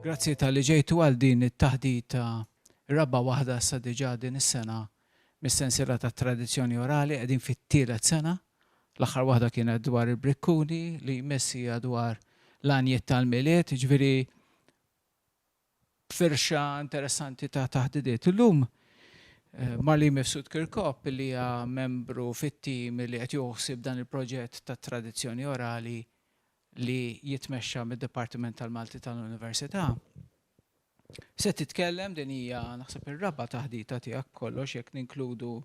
Grazzi tal-li ġejtu għal din it-taħdita rabba waħda sa diġà din is-sena mis-sensiela tat-tradizzjoni orali qegħdin fit-tielet sena. L-aħħar waħda kienet dwar il-Brikkuni li jmessija dwar l-għanjiet tal-miliet, ġifieri firxa interessanti ta' taħdidiet. Illum Marlene Mifsud Kirkop li hija membru fit-tim li qed joħsib dan il-proġett tat-tradizzjoni orali li jitmexxa mid-Dipartiment tal-Malti tal-Università. Se titkellem din hija naħseb ir-raba' taħdita tiegħek kollox jekk ninkludu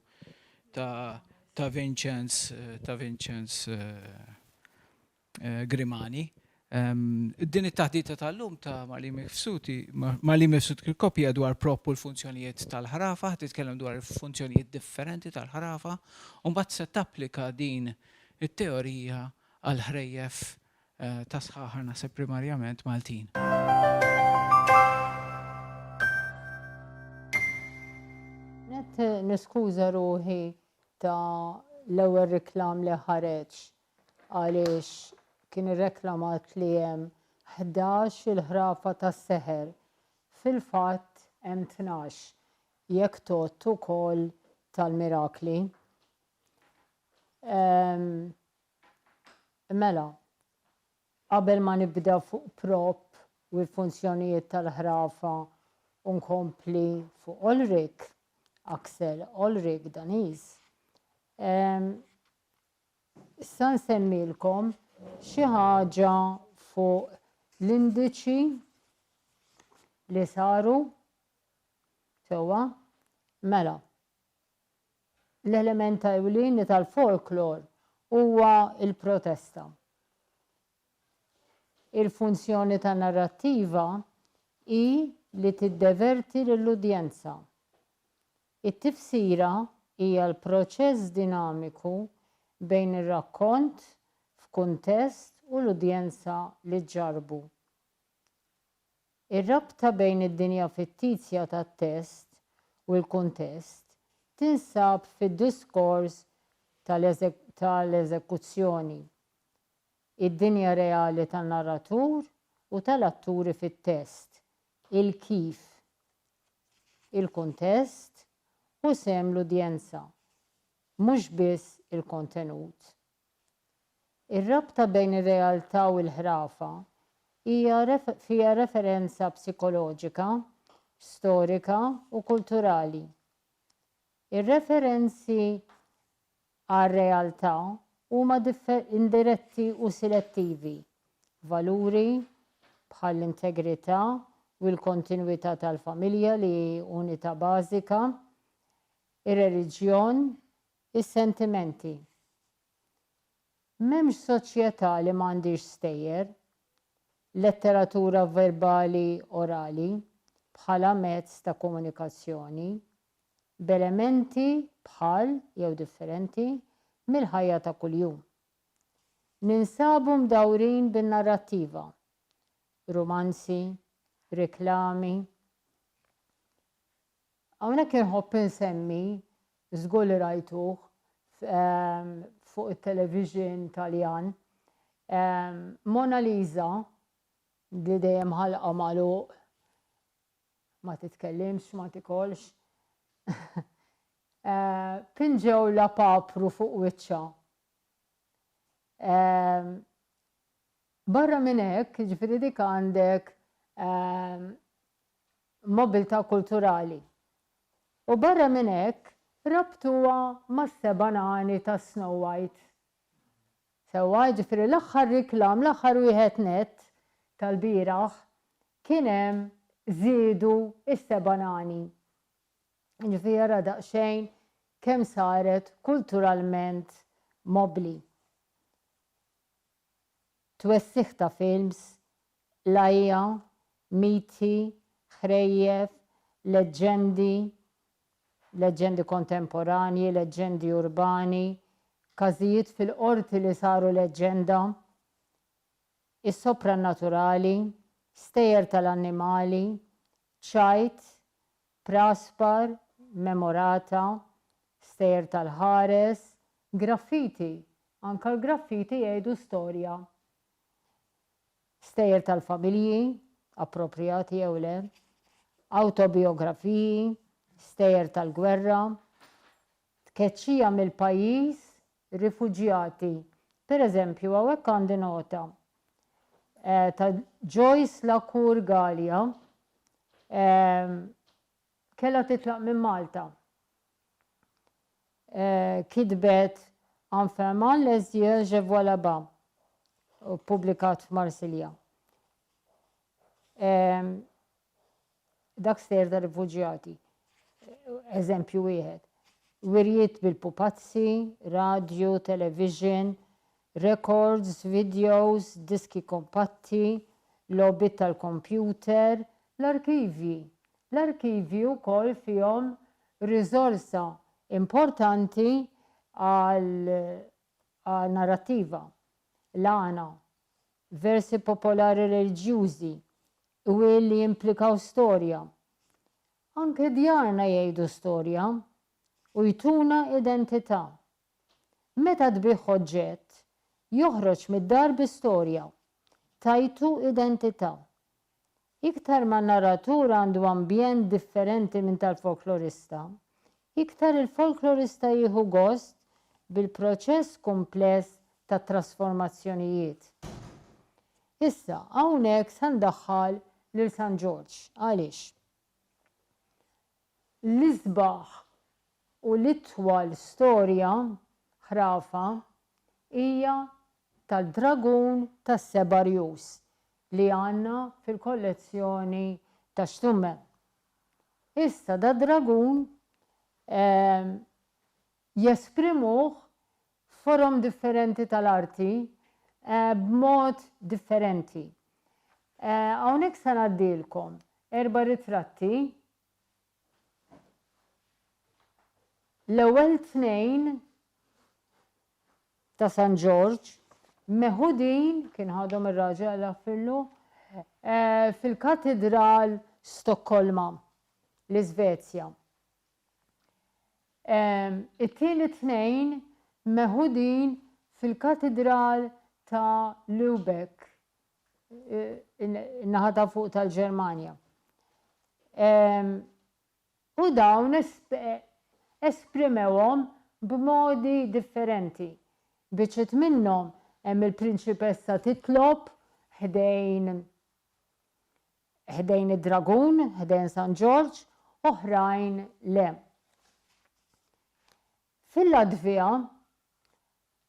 ta' Vincenz Grimani. Din it-taħdita tal-lum ta' Marlene Mifsud Kirkop hija dwar propju l-funzjonijiet tal-ħrafa, titkellem dwar funzjonijiet differenti tal-ħrafa, u mbagħad se tapplika din it-teorija għal ħrejjef ta' sħaħar naħseb primarjament Maltin. Niskuża ruħi ta' l-ewwel riklam li ħareġ għaliex kien irreklamat li hemm 11 il-ħrafa tas-seħer. Fil-fatt hemm 12 jekk tot ukoll tal-mirakli. Mela, qabel ma nibda fuq prop u l-funzjonijiet tal-ħrafa u nkompli fuq Ulrik, Axel Ulrik Daniż. Issa nsemmilkom xi ħaġa fuq l-indiċi li saru sewwa. Mela, l-element ewlieni tal-folklor huwa il-protesta. Il-funzjoni ta' narrattiva hi li tiddeverti lill-udjenza. It-tifsira hija l-proċess dinamiku bejn ir-rakkont f'kuntest u l-udjenza li ġarbu. Ir-rabta bejn id-dinja fittizja tat-test u l-kuntest tinsab fid-diskors tal-eżekuzzjoni. Id-dinja reali tan-narratur u tal-atturi fit-test, il-kif, il-kuntest u sem l-udjenza, mhux biss il-kontenut. Ir-rabta bejn ir-realtà u l-ħrafa fiha referenza psikoloġika, storika u kulturali. Ir-referenzi għar-realtà huma indiretti u selettivi, valuri bħal l-integrità u l-kontinwità tal-familja li unità bażika, ir-reliġjon, is-sentimenti. M'hemmx soċjetà li m'għandix stejjer, letteratura verbali orali bħala mezz ta' komunikazzjoni, b'elementi bħal jew differenti mill-ħajja ta' kuljum. Ninsabu mdawrin bin-narrattiva, romanzi, riklami. Hawnhekk inħobb insemmi, żgur li rajtuh fuq it-television Taljan, Mona Lisa li dejjem ħalqa magħluq, ma titkellimx, ma tikolx. Pinġew la papru fuq wiċċa. Barra minn hekk, ġifieri dik għandek mobilità kulturali. U barra minn hekk rabtuha mas-seba' nani ta' Snow White. Sewwa ġifieri l-aħħar riklam, l-aħħar wieħed nett tal-bieraħ kien hemm żiedu is-seba' nani. Ġifieri ara daqsxejn kemm saret kulturalment mobbli. Twessih ta' films, lajja, miti, ħrejjef, leġendi kontemporanji, leġendi urbani, każijiet fil-qorti li saru leġenda, is-sopranaturali, stejjer tal-annimali, ċajt, praspar, memorata, stejjer tal-ħares, graffiti. Anka l-graffiti jgħidu storja. Stejjer tal-familji, appropriati jew le, autobiografiji, stejjer tal-gwerra, tkeċċija mill-pajjiż, rifuġjati. Per eżempju, hawnhekk għandi nota ta' Joyce Lacour Gallia, kellha titlaq minn Malta. Kitbet Enfermant les yeux, je vois là-bas, publikat f'Marsilja. Dak stejjer ta' rifuġjati. Eżempju wieħed. Wirjiet bil-pupazzi, radio, television, records, videos, diski kompatti, logħbiet tal-computer, l-arkivji. L-arkivji wkoll fihom riżorsa importanti għal narrattiva, l-għana, versi popolari reliġjużi, u li implikaw storja. Anke djarna jgħidu storja u jtuna identità. Meta tbieħ oġġett, joħroġ mid-dar bi-storja, tajtu identità. Iktar ma narratur għandu ambjent differenti minn tal-folklorista, iktar il-folklorista jieħu gost bil-proċess kumpless ta' trasformazzjonijiet. Issa, hawnhekk se ndaħħal lil St. George. Għaliex? L-isbaħ u l-itwal storja ħrafa hija tal-dragun tas-Sebarjus li għandna fil-kollezzjoni ta' Xtummen. Issa da dragun jesprimuh forom differenti tal-arti b'mod differenti. Hawnhekk se ngħaddilkom 4 ritratti. L-ewwel 2 ta' St. George meħudin kien ħadhom ir-raġel fillu fil-katedral Stokkolma l-Iżvezja. It-tieni 2 meħudin fil-katedral ta' Lübeck, in-naħa ta' fuq tal-Ġermanja. U dawn esprimewhom b'modi differenti. Biċċiet minnhom hemm il-prinċipessa titlob ħdejn id-dragun, ħdejn St. George, oħrajn le. Fil-Latvija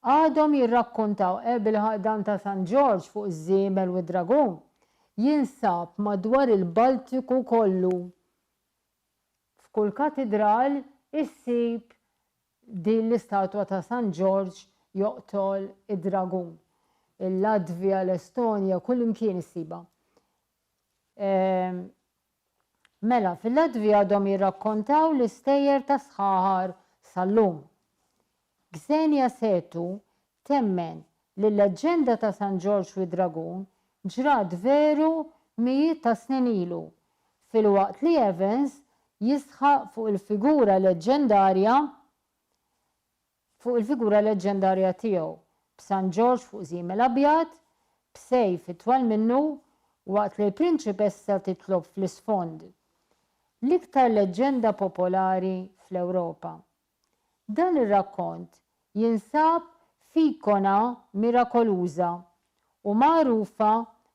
għadhom jirrakkuntaw bil-ħadan ta' St. George fuq iż-żiemel u d-dragun jinsab madwar il-Baltiku kollu. F'kull katedral issib din l-istatwa ta' St. George joqtol id-dragun. Il-Latvija, l-Estonja, kull imkien issiba. Mela, fil-Latvija għadhom jirrakkontaw l-istejjer ta' sħaħar sal-lum. Ksenia Setu temmen li l-leġenda ta' St. George u d-dragun ġrat veru mijiet ta' snin ilu, fil-waqt li Evans jisħaq fuq il-figura leġendarja tiegħu b'St. George fuq żiemel abjad, b'sejf itwal minnu waqt li l-prinċipessa titlob fl-isfond. L-iktar leġenda popolari fl-Ewropa. Dan ir-rakkont jinsab f'ikona mirakoluża u magħrufa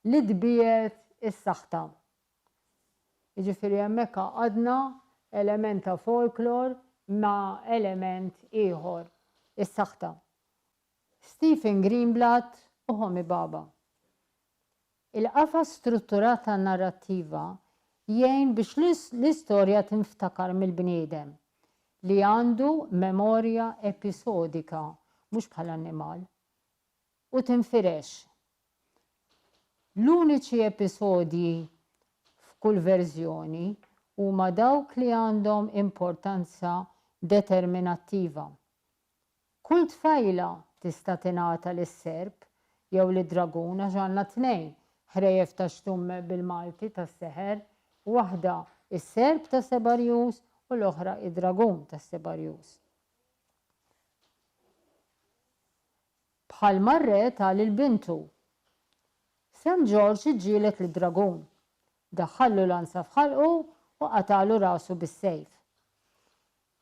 li tbiegħet is-saħta. Jiġifieri hemmhekk għaqadna element ta' folklor ma' element ieħor, is-saħta. Stephen Greenblatt u Homi Baba. Il-qafas strutturat tan-narrattiva jgħin biex l-istorja tinftakar mill-bniedem li għandu memorja episodika, mhux bħala annimal, u tinfirex. L-uniċi episodji f'kull verżjoni huma dawk li għandhom importanza determinattiva. Kull tfajla tista' tingħata lis-serb jew lid-dragun għax għandna 2 ħrejjef ta' Xtumme bil-Malti tas-seħer, waħda is-serb ta' Sebarjus u l-oħra id-dragun ta' Sebarjus. bħal marret għal il-bintu. St. George ġielet l-dragun, daħħallu lanza fħalqu u qatalu rasu bis-sejf.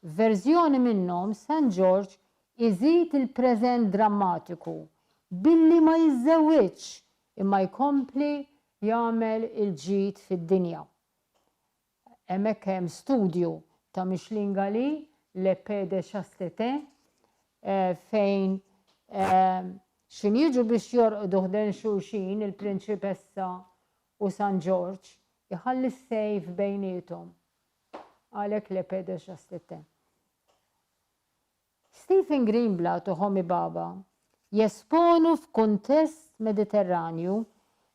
Verżjoni minnhom St. George iżid il-preżent drammatiku billi ma jiżżewwiġx imma jkompli jagħmel il-ġid fid-dinja. Hemmhekk hemm studju ta' Micheline Gali L'Épée de Chastité fejn x'injiġu biex jorqdu ħden xulxin il-prinċipessa u St. George iħalli s-sejf bejniethom. Għalhekk L'Épée de Chastité. Stephen Greenblatt u Homi Bhabha jesponu f'kuntest mediterranju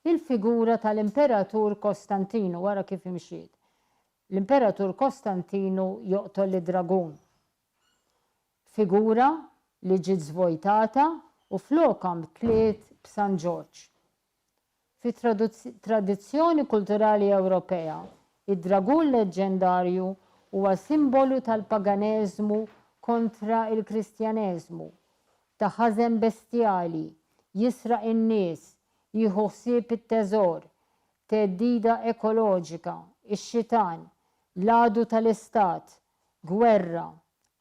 il-figura tal-Imperatur Kostantinu wara kif imxiet. L-Imperatur Kostantinu joqtol id-dragun. Figura li ġiet żvojtata u flokam tliet b'St. George. Fi tradizzjoni kulturali Ewropea, id-dragun leġġendarju huwa simbolu tal-paganeżmu kontra il-Kristjaneżmu, ta' ħażen bestjali, jisraq in-nies, jieħu ħsieb it-teżor, theddida ekoloġika, ix-xitan, l-għadu tal-istat, gwerra,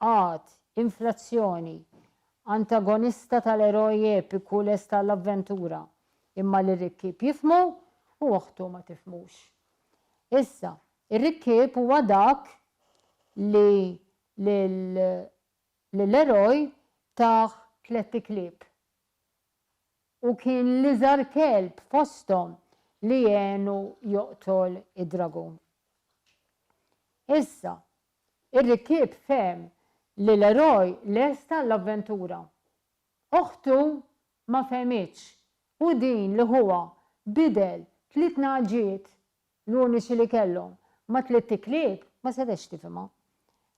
qatt, inflazzjoni, antagonista tal-eroj epiku lest tal-avventura, imma li r-rikkieb jifhmu u oħtu ma tifhmux. Issa, ir-rikkieb huwa dak li l-eroj taħ 3 klieb. U kien l-iżgħar kelb fosthom li jgħenu joqtol id-dragun. Issa, ir-rikkieb fehem li l-eroj lesta l-avventura. Oħtu ma fehmitx u din li huwa bidel 3 naġiet l-uniċi li kellhom ma 3 klieb ma setax tifhimha.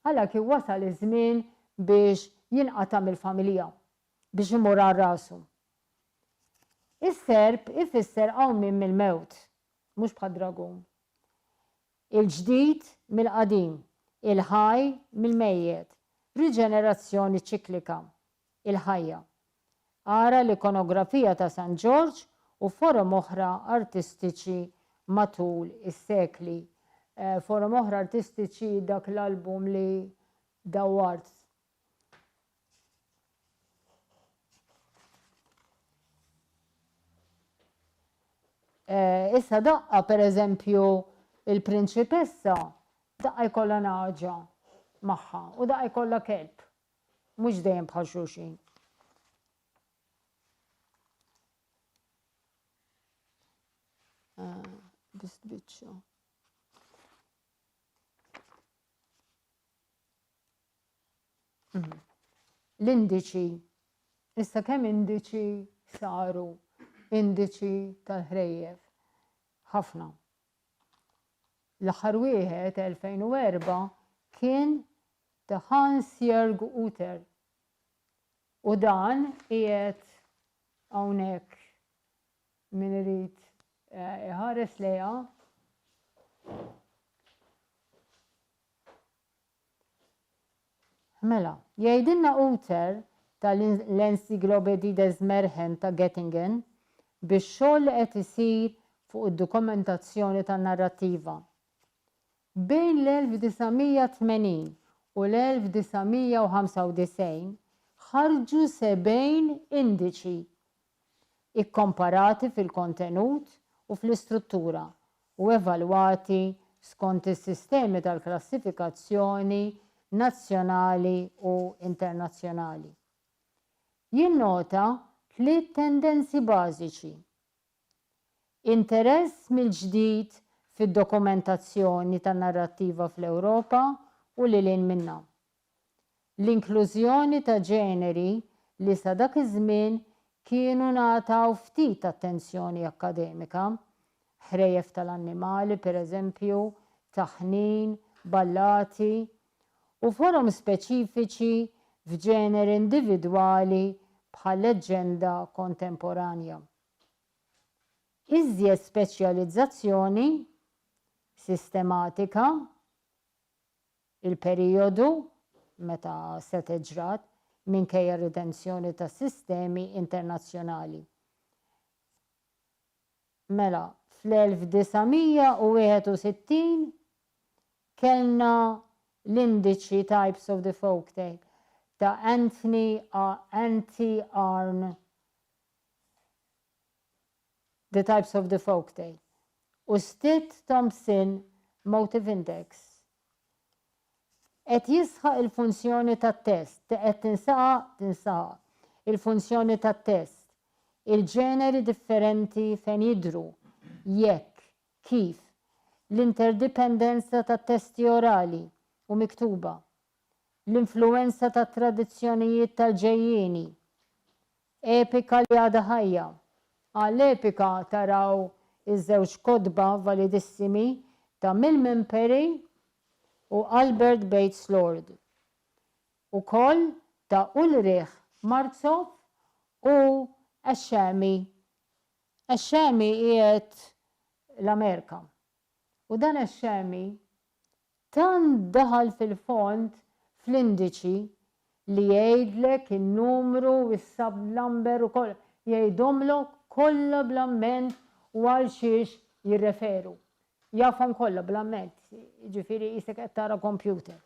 Għalhekk kien wasal iż-żmien biex jinqata' mill-familja biex imur għal rasu. Is-serb ifisser qawmien mill-mewt, mhux bħal dragun. Il-ġdid mill-qadim, il-ħaj mill-mejjed, riġenerazzjoni ċiklika, il-ħajja. Ara l-ikonografija ta' St. George u forom oħra artistiċi matul is-sekli. Forom oħra artistiċi dak l-album li dawart. Issa daqqa per eżempju il-prinċipessa daqqa jkollha naġa magħha u daqqa jkollha kelb. Mhux dejjem bħal xulxin. Biċċa. L-indiċi. Issa kemm indiċi saru indiċi tal-ħrejjef. Ħafna. L-aħħar wieħed 2004 kien ta' Hans-Jörg Uter. U dan qiegħed hawnhekk min irid iħares lejha. Mela, jgħidilna Uter tal-Enzyklopädie des Märchen ta' Göttingen biex xogħol li qed isir fuq id-dokumentazzjoni tan-narrattiva. Bejn l-1980 u l-1995 ħarġu 70 indiċi ikkomparati fil-kontenut u fl-istruttura u evalwati skont is-sistemi tal-klassifikazzjoni nazzjonali u internazzjonali. Jinnota 3 tendenzi bażiċi. Interess mill-ġdid fid-dokumentazzjoni tan-narrattiva fl-Ewropa u lilin minnha. L-inklużjoni ta' ġeneri li sa dak iż-żmien kienu ngħataw ftit attenzjoni akademika, ħrejjef tal-annimali pereżempju, taħnin, ballati u forom speċifiċi f'ġeneri individwali bħal leġġenda kontemporanja. Iżjed speċjalizzazzjoni sistematika, il-perjodu meta se teġrat, minkejja retenzjoni ta' sistemi internazzjonali. Mela, fl-1961 kellna l-indiċi Types of the Folktale ta' Anti Arn, The Types of the Folktale, u Stitt-Thompson Motive Index. Et jisħaq il-funzjoni tat-test, qed tinsaqa il-funzjoni tat-test, il-ġeneri differenti fejn jidhru, jekk, kif, l-interdipendenza tat-testi orali u miktuba, l-influenza tat-tradizzjonijiet tal-ġejjieni, epika li għadha ħajja. Għall-epika taraw iż-żewġ kodba validissimi ta' Milman Perry u Albert Bates Lord. Ukoll ta' Ulrich Marzow u Ashami. Ashami qiegħed l-Amerika. U dan Ashami tan daħal fil-font fl-indiċi li jgħidlek in-numru u s-subnumber u koll jgħidhomlok kollha bl-amment u għal xiex jirreferu. Jafhom kollha bl-amment, ġifieri jisek qed tara computer.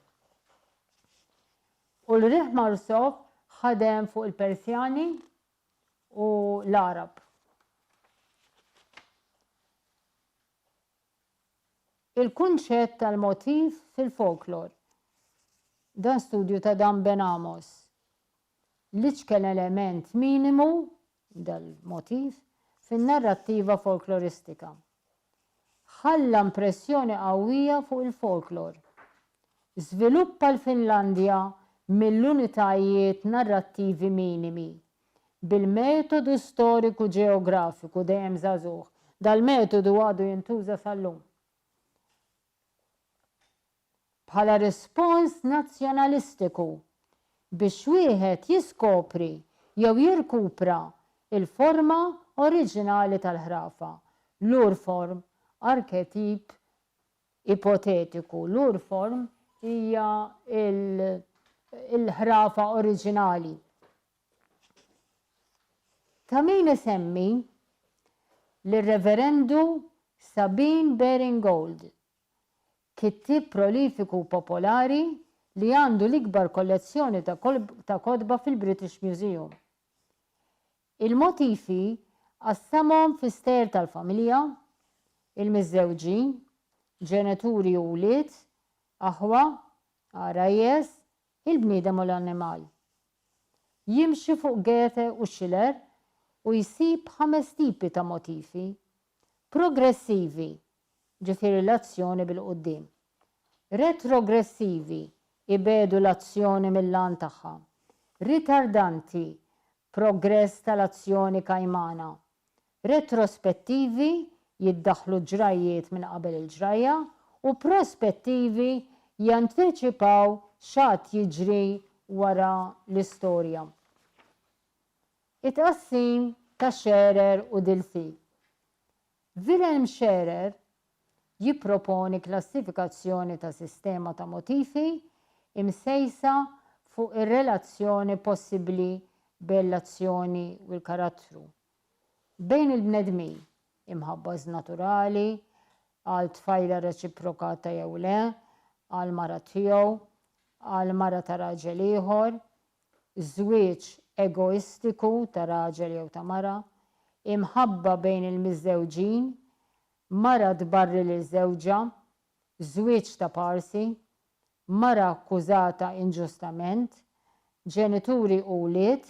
Ulrich Marzow ħadem fuq il-Persjani u l-Arab. Il-kunċett tal-motiv fil-folklor. Dan studju ta' Dan Ben Amos. L-iċkel element minimu dal-motiv fin-narrattiva folkloristika. Ħalla impressjoni qawwija fuq il-folklor. Żviluppa l-Finlandja mill-unitajiet narrattivi minimi bil-metodu storiku ġeografiku dejjem żagħżugħ. Dal-metodu għadu jintuża sal-lum. Bħala rispons nazzjonalistiku biex wieħed jiskopri jew jirkupra il-forma oriġinali tal-ħrafa, l-urform, arketip ipotetiku. L-urform hija il-ħrafa oriġinali. Ta' min isemmi l-Reverendu Sabine Baring-Gould, kittib prolifiku popolari li għandu l-ikbar kollezzjoni ta' kodba fil-British Museum. Il-motifi qassamhom fis-stejr tal-familja, il-miżżewġin, ġenituri u wlied, aħwa, arajjes, il-bniedem u l-annimal. Jimxi fuq Goethe u Schiller u jsib 5 tipi ta' motifi progressivi, ġifieri l-azzjoni bil-qudiem. Retrogressivi, ibedu l-azzjoni mill-lan tagħha. Ritardanti, progress tal-azzjoni kajmana. Retrospettivi, jiddaħħlu ġrajiet minn qabel il-ġrajja u prospettivi janteċipaw x'għad jiġri wara l-istorja. It-qassim ta' Scherer u Dilthey. Wilhelm Scherer jipproponi klassifikazzjoni ta' sistema ta' motifi imsejsa fuq ir-relazzjoni possibbli bejn l-azzjoni u l-karattru. Bejn il-bnedmin, imħabbaż naturali, għal tfajla reċiprokata jew le, għal mara tiegħu, għal mara ta' raġel ieħor, żwieġ egoistiku ta' raġel jew ta' mara, imħabba bejn il-miżżewġin, mara tbarri lil żewġa, żwieġ ta' parsi, mara akkużata inġustament, ġenituri u wlied,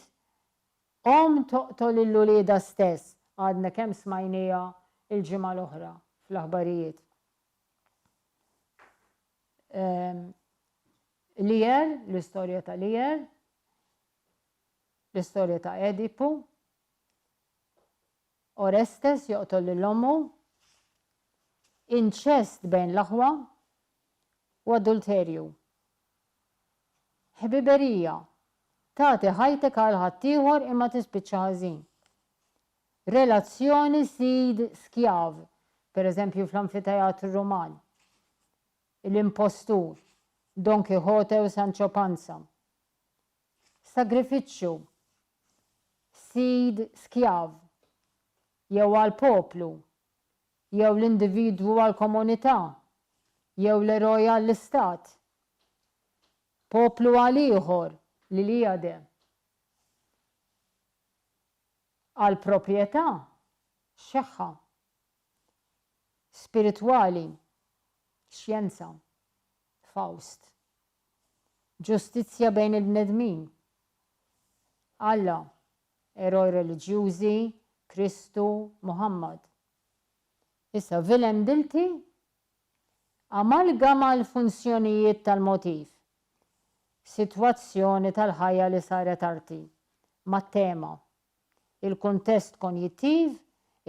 toqtol il-ulieda stess, għadna kemm smajnija il-ġimgħa l-oħra fl-aħbarijiet. Lear, l-istorja ta' Lear, l-istorja ta' Edipu, Orestes joqtol lil-ommu, inċest bejn l-aħwa u adulterju. Ħbiberija, tagħti ħajtek għal ħaddieħor imma tispiċċa ħażin. Relazzjoni sid skjav, pereżempju fl-Anfiteatru Ruman. L-impostur, Don Quixote u Sancho Panza. sagrifiċċju, sid skjav, jew għal poplu, jew l-individwu għal komunità, jew l-eroj għall istat, poplu għal ieħor li jgħade, għal proprjetà, xeħħa, spiritwali, xjenza, Faust, ġustizzja bejn il-bnedmin, Alla, eroj reliġjużi, Kristu, Muhammad. Issa Willem Dilthey amalgama l-funzjonijiet tal-motiv, sitwazzjoni tal-ħajja li saret arti, mat-tema, il-kuntest konjittiv,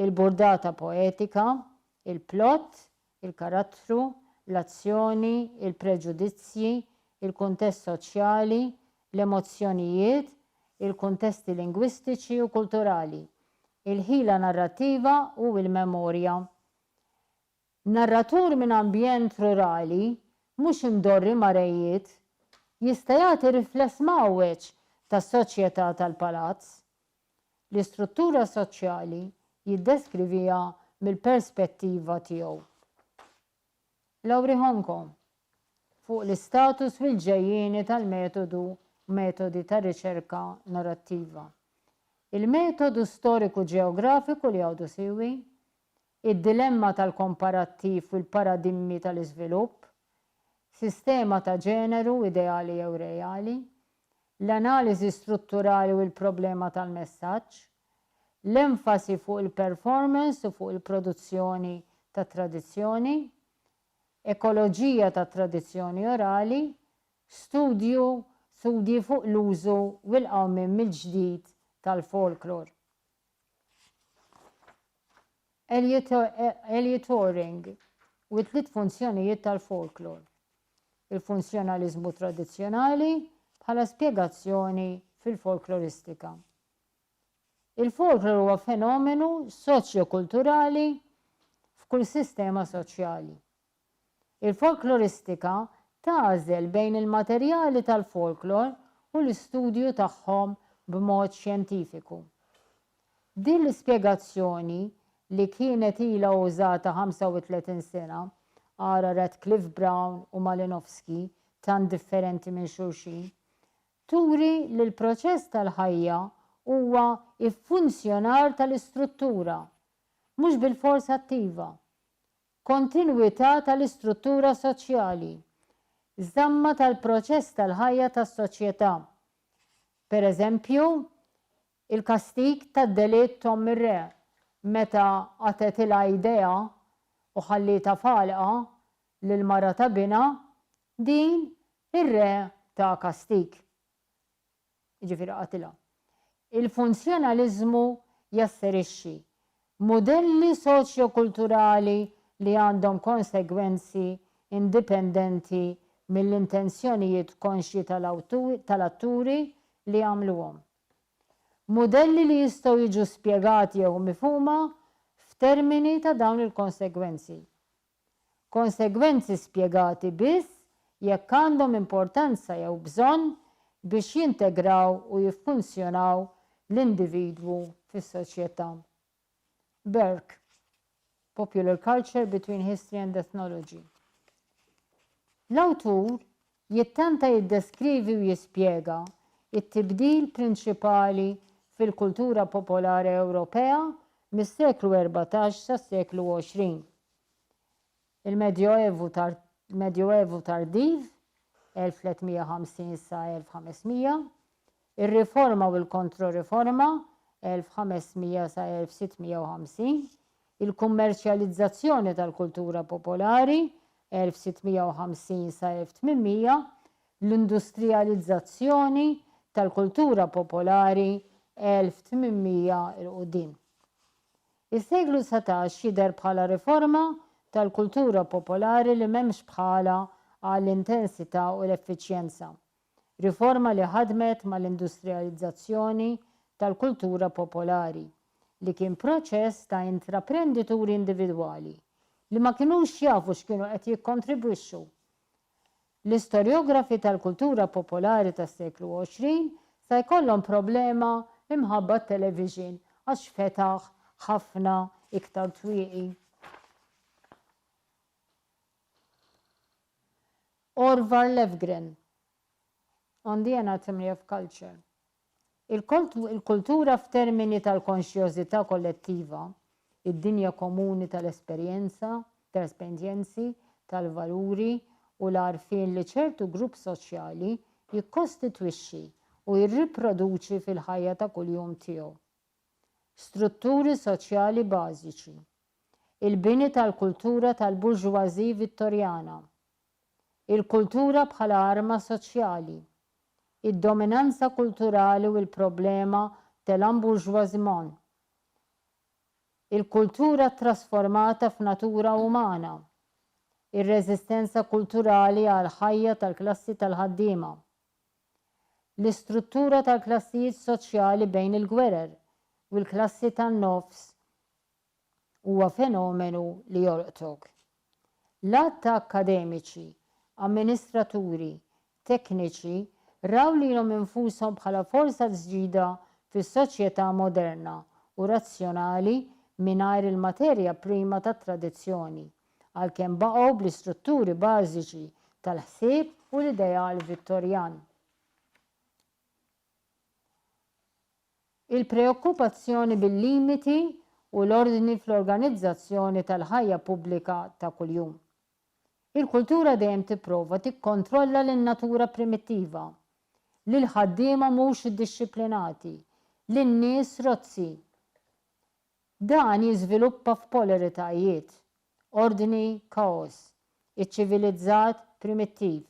il-burdata poetika, il-plot, il-karattru, l-azzjoni, il-preġudizzji, il-kuntest soċjali, l-emozzjonijiet, il-kuntesti lingwistiċi u kulturali, il-ħila narrattiva u il-memorja. Narratur minn ambjent rurali, mhux imdorri marejiet, jista' jagħti rifless mawweġ tas-soċjetà tal-palazz. L-istruttura soċjali jiddeskrivija mill-perspettiva tiegħu. Lowry Honko fuq l-istatus u l-ġejjieni tal-metodi ta' riċerka narrattiva. Il-metodu storiku ġeografiku li għawdu siwi, id-dilemma tal-komparattiv u l-paradimmi tal-iżvilupp, sistema ta' ġeneru ideali jew reali, l-analiżi strutturali u l-problema tal-messaġġ, l-enfasi fuq il-performance u fuq il-produzzjoni ta' tradizzjoni, ekoloġija ta' tradizzjoni orali, studji fuq l-użu u l-qawmim mill-ġdid tal-folklor. Elliot Oring u t-tliet funzjonijiet tal-folklor. Il-funzjonaliżmu tradizzjonali bħala spjegazzjoni fil-folkloristika. Il-folklor huwa fenomenu soċjokulturali f'kull sistema soċjali. Il-folkloristika tagħżel bejn il-materjali tal-folklor u l-istudju tagħhom b'mod xjentifiku. Din l-ispjegazzjoni li kienet ilha użata 35 sena ara Radcliffe Brown u Malinowski tant differenti minn xulxin, turi li l-proċess tal-ħajja huwa iffunzjonar tal-istruttura, mhux bil-fors attiva, kontinwità tal-istruttura soċjali, żamma tal-proċess tal-ħajja tas-soċjetà. Pereżempju, il-kastig tad-delitt Tom ir-re meta għatetilha idea u ħallita falqa lil mara ta' bina, din ir-re ta' kastig. Jiġifieri qatilha. Il-funzjonaliżmu jasserixxi modelli soċjokulturali li għandhom konsegwenzi indipendenti mill-intenzjonijiet konxji tal-atturi li għamluhom. Modelli li jistgħu jiġu spjegati jew mifhuma f'termini ta' dawn il-konsegwenzi. Konsegwenzi spjegati biss jekk għandhom importanza jew bżonn biex jintegraw u jiffunzjonaw l-individwu fis-soċjetà. Burke, Popular Culture Between History and Ethnology. L-awtur jittanta jiddeskrivi u jispjega it-tibdil prinċipali fil-kultura popolari Ewropea mis-seklu 14 sas-seklu 20. Il-Medjoevu tardiv 1350 sa 1500, ir-riforma u l-kontroriforma 1500 sa 1650, il-kummerċjalizzazzjoni tal-kultura popolari 1650 sa 1800, l-industrializzazzjoni tal-kultura popolari 1800 il-qudiem. Is-seklu 17 jidher bħala riforma tal-kultura popolari li m'hemmx bħala għall-intensità u l-effiċjenza. Riforma li ħadmet mal-industrializzazzjoni tal-kultura popolari li kien proċess ta' intraprendituri individwali li ma kinux jafu x'kienu qed jikkontribwixxu. L-istorjografi tal-kultura popolari tas-seklu 20 jista' jkollhom problema imħabba t-television għax fetaħ ħafna iktar twieqi. Orvar Levgren, On the Anatomy of Culture. Il-kultura f'termini tal-konxjożità kollettiva, id-dinja komuni tal-esperjenzi, tal-valuri u l-għarfien li ċertu grupp soċjali jikkostitwixxi u jirriproduċi fil-ħajja ta' kuljum tiegħu. Strutturi soċjali bażiċi. Il-bini tal-kultura tal-burġważi Vittorjana. Il-kultura bħala arma soċjali. Id-dominanza kulturali u l-problema tal-amburġważimon. Il-kultura trasformata f'natura umana. Ir-reżistenza kulturali għal ħajja tal-klassi tal-ħaddiema. L-istruttura tal-klassijiet soċjali bejn il-gwerer u l-klassi tan-nofs huwa fenomenu li jolqtok. L-att ta' akademiċi, amministraturi, tekniċi raw lilhom infushom bħala forza ġdida fis-soċjetà moderna u razzjonali mingħajr il-materja prima tat-tradizzjoni, għalkemm baqgħu bl-istrutturi bażiċi tal-ħsieb u l-ideal Vittorjan. Il-preokkupazzjoni bil-limiti u l-ordni fl-organizzazzjoni tal-ħajja pubblika ta' kuljum. Il-kultura dejjem tipprova tikkontrolla lin-natura primittiva, lil ħaddiema mhux iddixxiplinati, lin-nies rozzi. Dan jiżviluppa f'polaritajiet, ordni kaos, iċ-ċivilizzat primittiv,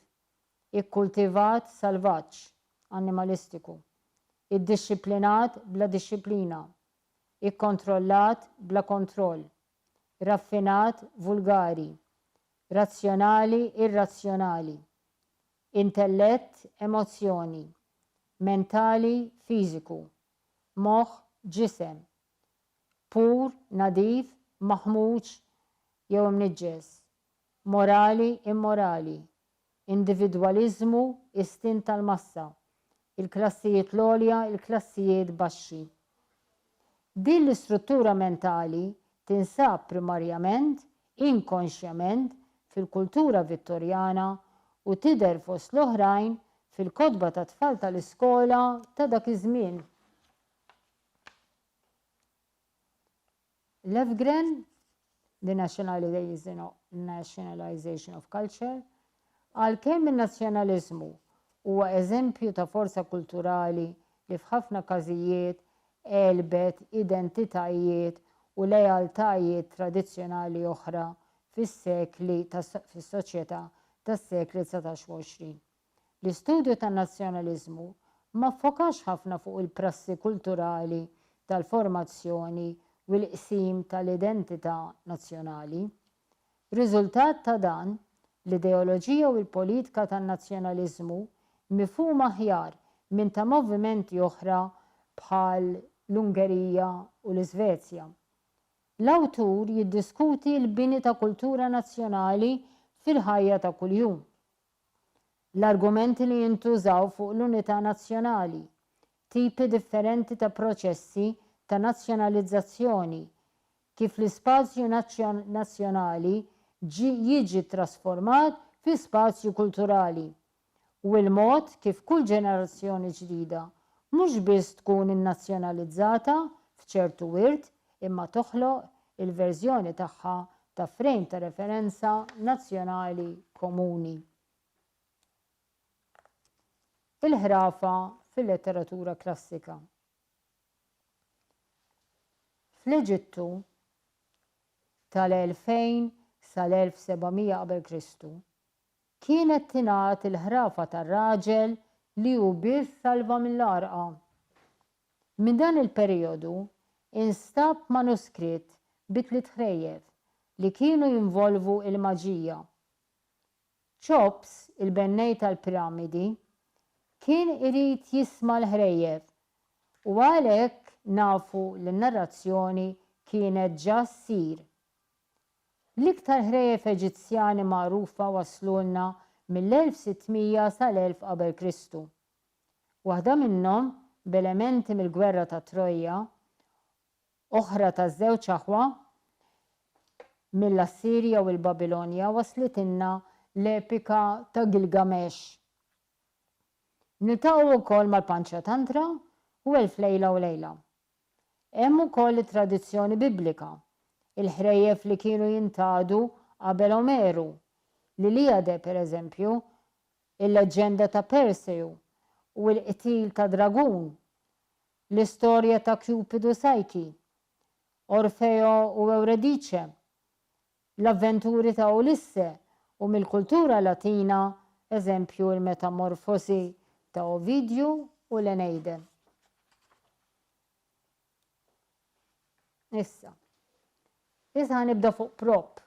ikkultivat salvaġġ, animalistiku, id-dixxiplinat bla dixxiplina, ikkontrollat bla kontroll, raffinat vulgari, razzjonali irrazzjonali, intellett emozzjoni, mentali fiżiku, moħħ ġisem, pur nadif maħmuġ jew imniġġes, morali immorali, individwaliżmu istint tal-massa, il-klassijiet l-għolja, il-klassijiet baxxi. Din l-istruttura mentali tinsab primarjament, inkonxjament fil-kultura Vittorjana u tidher fost l-oħrajn fil-kotba ta' tfal tal-iskola ta' dak iż-żmien. Levgren, The Nationalization of Culture, għalkemm in-nazzjonaliżmu huwa eżempju ta' forza kulturali li f'ħafna każijiet elbet identitajiet u lealtajiet tradizzjonali oħra fis-soċjetà tas-sekli 19-20. L-istudju tan-nazzjonaliżmu ma ffokax ħafna fuq il-prassi kulturali tal-formazzjoni u l-qsim tal-identità nazzjonali. Riżultat ta' dan, l-ideoloġija u l-politika tan-nazzjonaliżmu mifhuma aħjar minn ta' movimenti oħra bħal l-Ungerija u l-Iżvezja. L-awtur jiddiskuti l-bini ta' kultura nazzjonali fil-ħajja ta' kuljum. L-argumenti li jintużaw fuq l-unità nazzjonali, tipi differenti ta' proċessi ta' nazzjonalizzazzjoni, kif l-ispazju nazzjonali jiġi trasformat fi spazju kulturali u l-mod kif kull ġenerazzjoni ġdida mhux biss tkun innazzjonalizzata f'ċertu wirt imma toħloq il-verżjoni tagħha ta' frame ta' referenza nazzjonali komuni. Il-ħrafa fil-letteratura klassika. Fl-Eġittu tal-2000 sal-1700 qabel kienet tingħat il-ħrafa tar-raġel li hu biss salva mill-għarqa. Minn dan il-perjodu instab manuskritt bi 3 ħrejjef li kienu jinvolvu il-maġija. Cheops, il-bennej tal-piramidi, kien irid jisma' l-ħrejjef u għalhekk nafu li n-narrazzjoni kienet ġa ssir. L-iktar ħrejjef Eġizzjani magħrufa waslulna mill-1600 sal-1000 qabel Kristu. Waħda minnhom b'elementi mill-gwerra ta' Trojja, oħra ta' żewġ aħwa mill-Assirja u l-Babilonja waslitilna l-epika ta' Gilgamesh. Niltaqgħu wkoll mal-Panċatantra u Elf Lejla u Lejla. Hemm ukoll it-tradizzjoni Biblika, il-ħrejjef li kienu jintgħadu qabel Omeru, l-Iliade pereżempju, il-leġenda ta' Perseu u l-qtil ta' Dragun, l-istorja ta' Cupidu Psyche, Orfeo u Euridice, l-avventuri ta' Ulisse u mill-kultura Latina, eżempju il-Metamorfosi ta' Ovidiu u l-Eneide. Issa nibda fuq prop.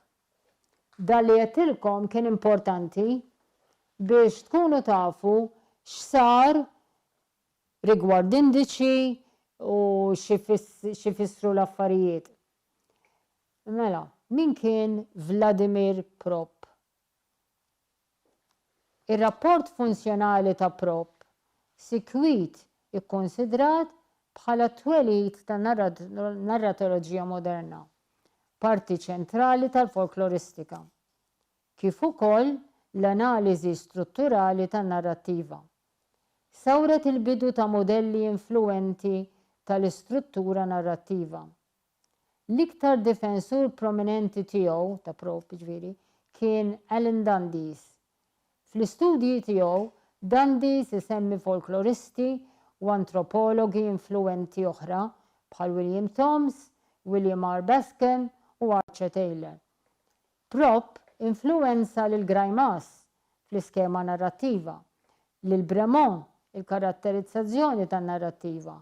Dalli qedtilkom kien importanti biex tkunu tafu x'sar rigward indiċi u x'ifissru l-affarijiet. Mela, min kien Vladimir Prop? Ir-rapport funzjonali ta' Prop sikwit ikkonsidrat bħala twelid ta' narratoloġija moderna, parti ċentrali tal-folkloristika, kif ukoll l-analiżi strutturali tan-narrattiva. Sawret il-bidu ta' modelli influenti tal-istruttura narrattiva. L-iktar difensur prominenti tiegħu ta' Prop ġifieri kien Alan Dundes. Fl-istudji tiegħu Dundes isemmi folkloristi u antropologi influenti oħra bħal William Thoms, William R. Bascom u Archer Taylor. Prop influenza lil Greimas fl-iskema narrattiva, lil Bremont il-karatterizzazzjoni tan-narrattiva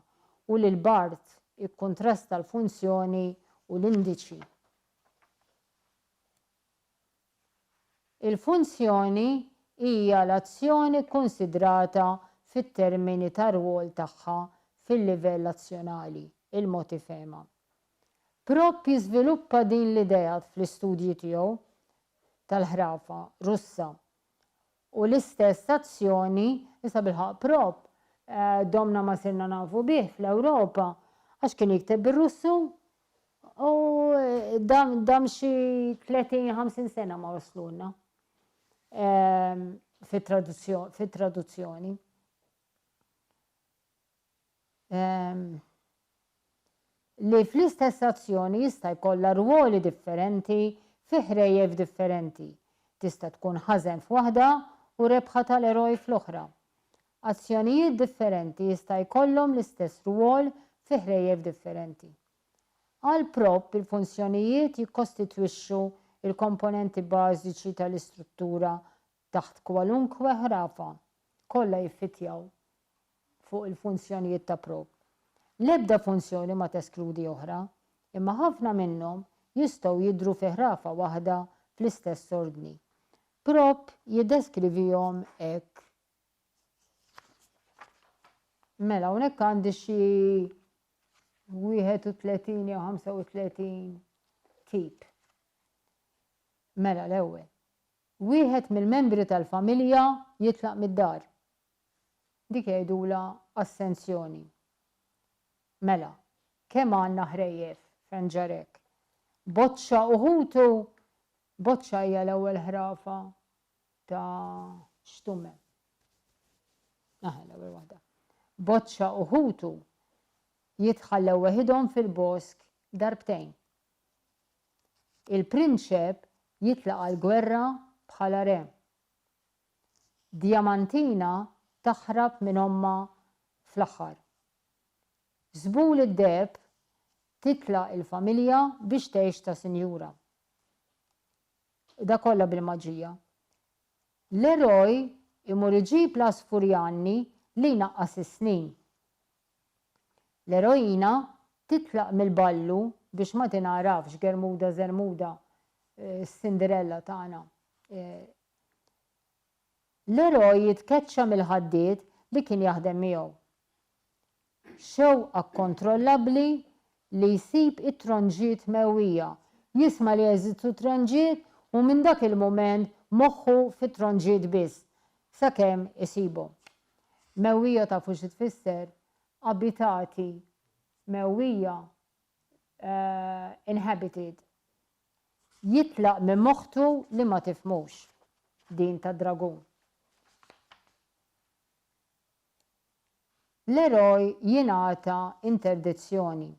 u lil Barth il-kontrast tal-funzjoni u l-indiċi. Il-funzjoni hija l-azzjoni konsidrata fit-termini tar-rwol tagħha fil-livell azzjonali, il-motifema. Prop jiżviluppa din l-idea fl-istudji tiegħu tal-ħrafa Russa u l-istess azzjoni issa bilħaq Prop domna ma sirna nafu bih fl-Ewropa għax kien jikteb bir-Russu u dam xi 30-50 sena ma waslulna fit-traduzzjoni. Li fl-istess azzjoni jista' jkollha rwoli differenti fi ħrejjef differenti. Tista' tkun ħażen f'waħda u rebħa tal-eroj fl-oħra. Azzjonijiet differenti jista' jkollhom l-istess rwol fi ħrejjef differenti. Għal Prop il-funzjonijiet jikkostitwixxu il-komponenti bażiċi tal-istruttura taħt kwalunkwe ħrafa kollha jiffittjaw fuq il-funzjonijiet ta' Prop. L-ebda funzjoni ma teskludi oħra, imma ħafna minnhom jistgħu jidhru fi ħrafa waħda fl-istess ordni. Prop jiddeskrivihom hekk. Mela hawnhekk għandi xi 31 jew 35 tip. Mela l-ewwel. Wieħed mill-membri tal-familja jitlaq mid-dar. Dik jgħidula assenzjoni. Mela, kemm għandna ħrejjef fenġarek? Boċċa uħutu, boċċa hija l-ewwel ħrafa ta' xtumme. L-ewwel waħda. Boċċa uħutu jitħallew weħidhom fil-bosk darbtejn. Il-prinċep jitlaq għall-gwerra bħala re. Diamantina taħrab minn omma fl-aħħar. Żbul id-deb titlaq il-familja biex tgħix ta' sinjura. Da kollha bil-maġija. L-eroj imur iġib l-Asfurjani li jnaqqas is-snin. L-eroina titlaq mill-ballu biex ma tingħarafx Germuda Zermuda, Cinderella tagħna. L-eroj jitkeċċa mill-ħaddiet li kien jaħdem miegħu. Xewqa kontrollabbli li jsib it-tronġiet mewwija, jisma' li jeżistu tronġiet u minn dak il-mument moħħu fit-tronġiet biss, sakemm isibhom. Mewwija tafu xi tfisser abitati, mewwija inhabited. Jitlaq minn moħħtu li ma tifhmux din ta' dragun. L-eroj jingħata interdizzjoni.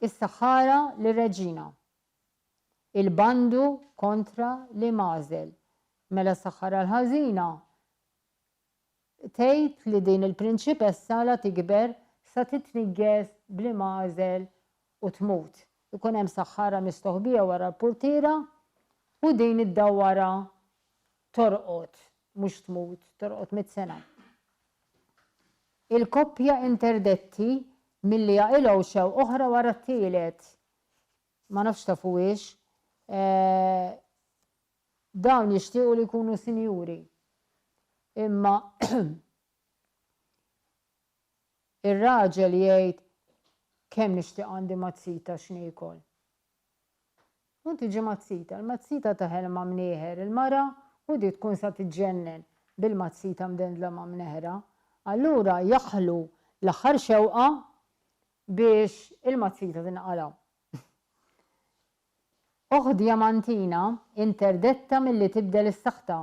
Is-saħħara lir-reġina. Il-bandu kontra li mażel. Mela s-saħħara l-ħażina tgħid li din il-prinċipessa la tikber sa titnigges bli mażel u tmut. Ikun hemm saħħara mistoħbija wara l-purtiera u din iddawwara torqod, mhux tmut, torqod 100 sena. Il-koppja interdetti milli jaqilgħu xew oħra wara t-tielet. Ma nafx tafuhiex, dawn jixtiequ li jkunu sinjuri. Imma ir-raġel jgħid kemm nixtieq għandi mazzita x'niekol. U tiġi mazzita, il-mazzita taħel ma' mnieħer il-mara u di tkun sa tiġġennen bil-mazzita mdendla ma' mneħra. Allura jaħlu l-aħħar xewqa biex il-mazzita tinqala. Oħ djamantina interdetta milli tibdel is-saħta.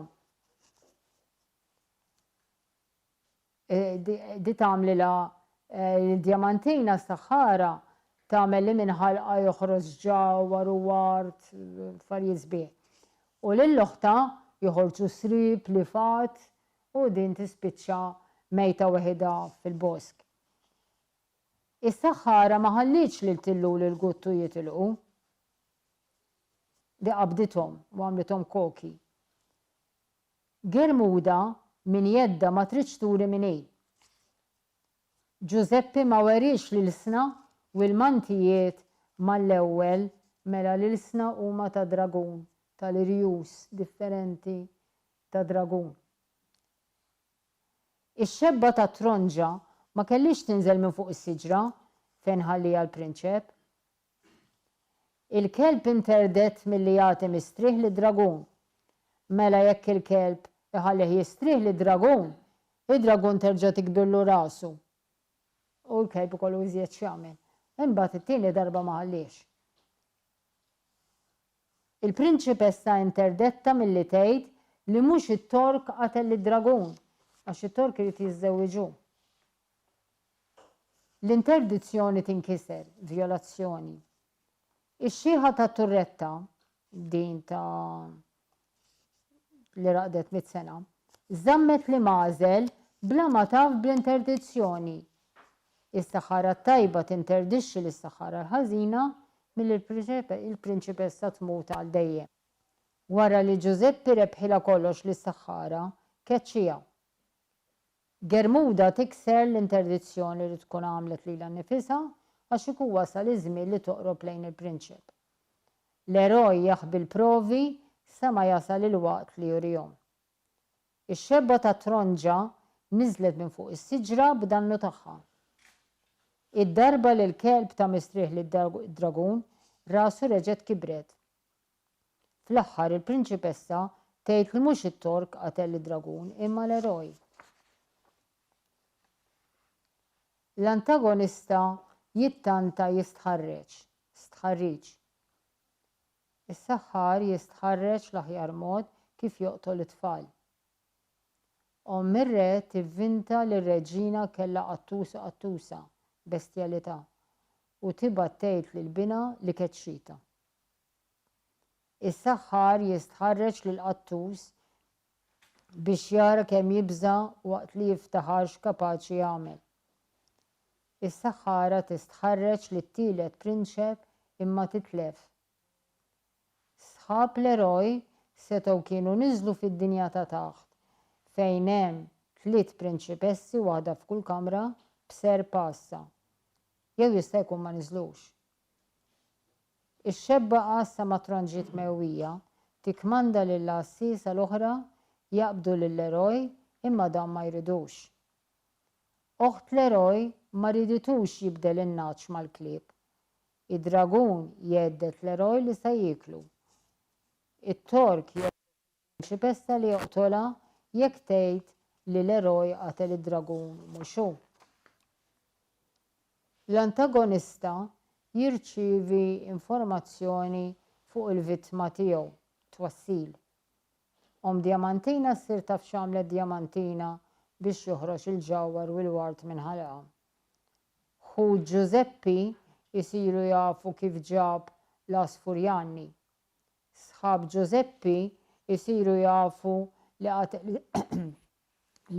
Di tagħmlilha il-djamantina s-saħħara tagħmel li minħalqa joħroġ ġawwar u wart affarijiet sbieħ. U lill-oħta joħorġu srib li fat u din tispiċċa mejta weħida fil-bosk. Is-saħħara ma ħallitx lil tillu lil guttu jitilqu. Di qabdithom u għamlithom koki. Germuda min jedda ma tridx turi min hi. Giuseppe ma werix l-isna u l-mantijiet mal-ewwel mela l-isna huma ta' dragun, tal-irjus differenti ta' dragun. Ix-xebba ta' tronġa ma kellix tinżel minn fuq is-siġra fejn ħallija l-prinċep. Il-kelb interdett milli jagħti mistrieħ lid-dragun. Mela jekk il-kelb iħallih jistrieħ lid-dragun, id-dragun terġa' tikbirlu rasu. U l-kelb ikollu iżjed x'jagħmel. Imbagħad it-tieni darba ma ħallix. Il-prinċipessa interdetta milli tgħid li mhux it-tork qatel lid-dragun għax it-tork irid jiżżewwiġu. L-interdizzjoni tinkiser, violazzjoni. Ix-xieħa ta' Turretta, din ta' li raqdet 100 sena, żammet li mażel bla ma taf bl-interdizzjoni. Is-saħħara tajba tinterdixxi lis-saħħara l-ħażina milli il-prinċipessa tmut għal dejjem. Wara li Giuseppe rebħilha kollox lis-saħħara, keċċija. Germuda tikser l-interdizzjoni li tkun għamlet lilha nnifisha għax ikun wasal iż-żmien li toqrob lejn il-prinċep. L-eroj jaħbi l-provi sa ma jasal il-waqt li jurihom. Ix-xebba ta' tronġa niżlet minn fuq is-siġra b'dannu tagħha. Id-darba li l-kelb ta' mistrieħ lid-dragun rasu reġgħet kibret. Fl-aħħar il-prinċipessa tgħid li mhux it-tork qatel lid-dragun imma l-eroj. L-antagonista jittanta jistħarriġ. Is-saħħar jistħarreġ l-aħjar mod kif joqtol it-tfal. Omm ir-re tivvinta li r-reġina kellha qattusa, bestjalità, u tibgħat tgħid lill-bina li keċċita. Is-saħħar jistħarreġ lill-qattus biex jara kemm jibża waqt li jiftaħar x'kapaċi jagħmel. Is-saħħara tistħarreġ lit-tielet prinċep imma titlef. Sħab l-eroj setgħu kienu niżlu fid-dinja ta' taħt fejn hemm 3 prinċipessi waħda f'kull kamra b'ser passa. Jew jista' jkun ma niżlux. Ix-xebba qassa ma tronġiet mewwija tikmanda lill-qassiesa l-oħra jaqbdu lill-eroj imma dan ma jridux. Oħt l-eroj ma riditux jibdel in-naċ mal-klieb. Id-dragun jeddet l-eroj li se jieklu. It-tork jeddet il-prinċipessa li joqtolha jekk tgħid li l-eroj qatel id-dragun mhux hu. L-antagonista jirċievi informazzjoni fuq il-vittma tiegħu, twassil. Diamantina ssir taf x'għamlet Diamantina biex joħroġ il-ġawwar u l-wart minn ħalqha. Hu Giuseppi jsiru jafu kif ġab l-Asfurjani. Sħab Giuseppi jsiru jafu li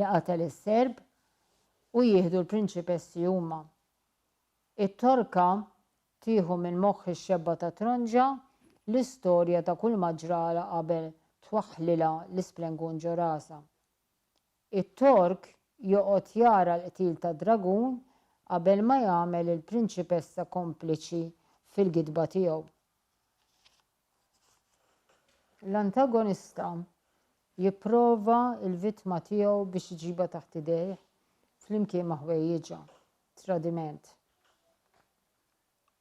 qatel is-Serb u jieħdu l-prinċipessi huma. It-Torka tieħu minn moħħ ix-xebba ta' Tronġa l-istorja ta' kull ma ġrala qabel twaħħlilha l-isplengun ġo rasha. It-Tork joqgħod jara l-qtil ta' dragun qabel ma jagħmel il-prinċipessa kompliċi fil-gidba tiegħu. L-antagonista jipprova l-vittma tiegħu biex iġibha taħt idejh flimkien ma' ħwejjeġa, tradiment.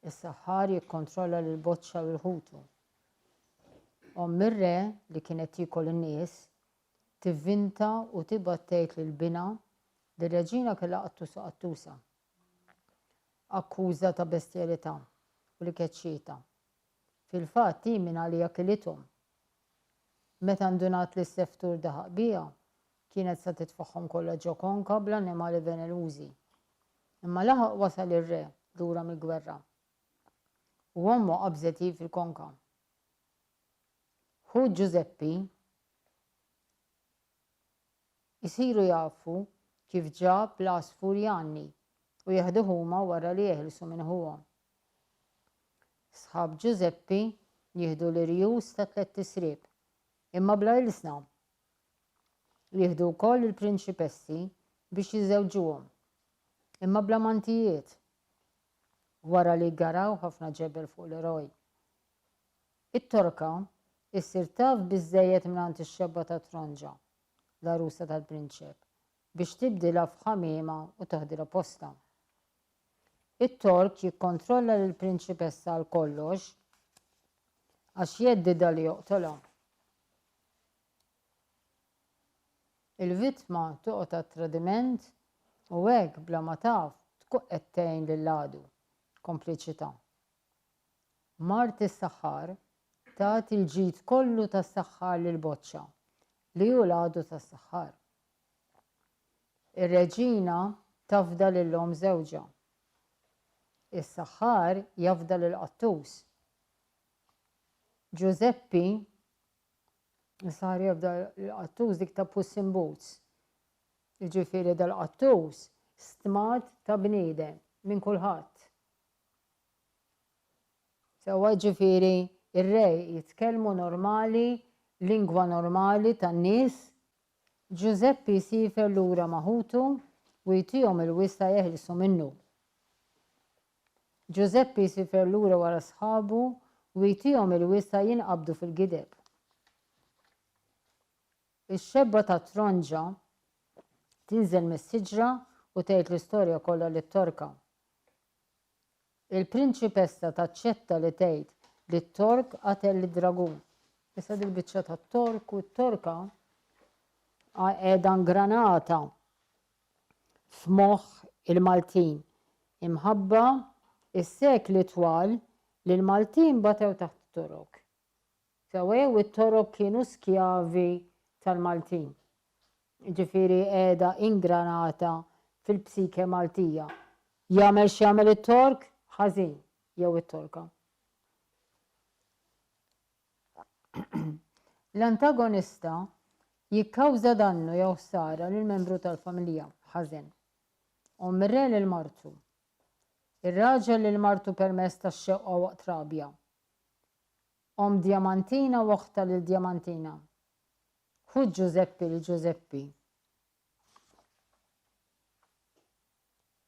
Is-saħħar jikkontrolla lill-boċċa u l-ħutu. Mirre li kienet tikol in-nies tivvinta u tibgħat tgħid lill-bina li r-reġina kellha qattusa. Akkuża ta' bestjalità u li keċċieta. Fil-fatt min għalija kilithom. Meta ndunat li s-seftur daħaq biha, kienet sa titfaħħom kollha ġo konka bl-annimali venenużi. Imma laħaq wasal ir-re lura mill-gwerra. U ommu qabżet fil-konka. Hu Giuseppi jsiru jafu kif ġab l-Asfurjani u jaħdu huma wara li jeħilsu minn huwa. Sħab Giuseppi jieħdu l-irjus ta' 3 tisrieb, imma bla ilsna. Jieħdu wkoll il-prinċipessi biex jiżewġuhom, imma bla mantijiet, wara li garaw ħafna ġebel fuq l-eroj. It-Torka issir taf biżżejjed mingħand ix-xebba ta' Tronġa, l-arusa tal-prinċep, biex tibdilha f'ħamiema u taħdilha posta. It-Tork jikkontrolla lill-prinċipessa għal kollox għax jeddida li joqtolha. Il-vittma toqgħod għat-tradiment u hekk bla ma taf tkun qed tgħin lil-għadu, kompliċità. Mart is-saħħar tagħti l-ġid kollu tas-saħħar lill-boċċa li hu l-għadu tas-saħħar. Ir-reġina tafda lil-om żewġa. Is-saħħar jafda lill-qattus. Giuseppi sar jafda lill-qattus dik ta' Puss in Boots. Jiġifieri dal-qattus stmat ta' bniedem minn kulħadd. Sewwa ġifieri ir-re jitkellmu normali, lingwa normali tan-nies. Giuseppi jsifer lura maħutu u jtihom il-wissa jeħilsu minnu. Giuseppi jsifer lura wara sħabu u jtihom il-wissa jinqabdu fil-gideb. Ix-xebba ta' Tronġa tinżel mis-siġra u tgħid l-istorja kollha lit-Torka. Il-prinċipessa taċċetta li tgħid li t-Tork qatel id-dragun. Issa dil-biċċa tat-Tork u t-Torka qiegħda ngranata f'moħħ il-Maltin imħabba is-sekli twal li l-Maltin batew taħt it-Torok. Sewew it-Torok kienu skjavi tal-Maltin. Ġifieri qiegħda ingranata fil-psike Maltija. Jagħmel x'jagħmel it-Tork ħażin jew it-Torka. L-antagonista jikkawża dannu jew ħsara lil membru tal-familja ħażen. Mirre lil martu. Ir-raġel lil martu permezz tax-xewqa waqt rabja. Diamantina waħta lil Diamantina. Hu Giuseppi lil Giuseppi.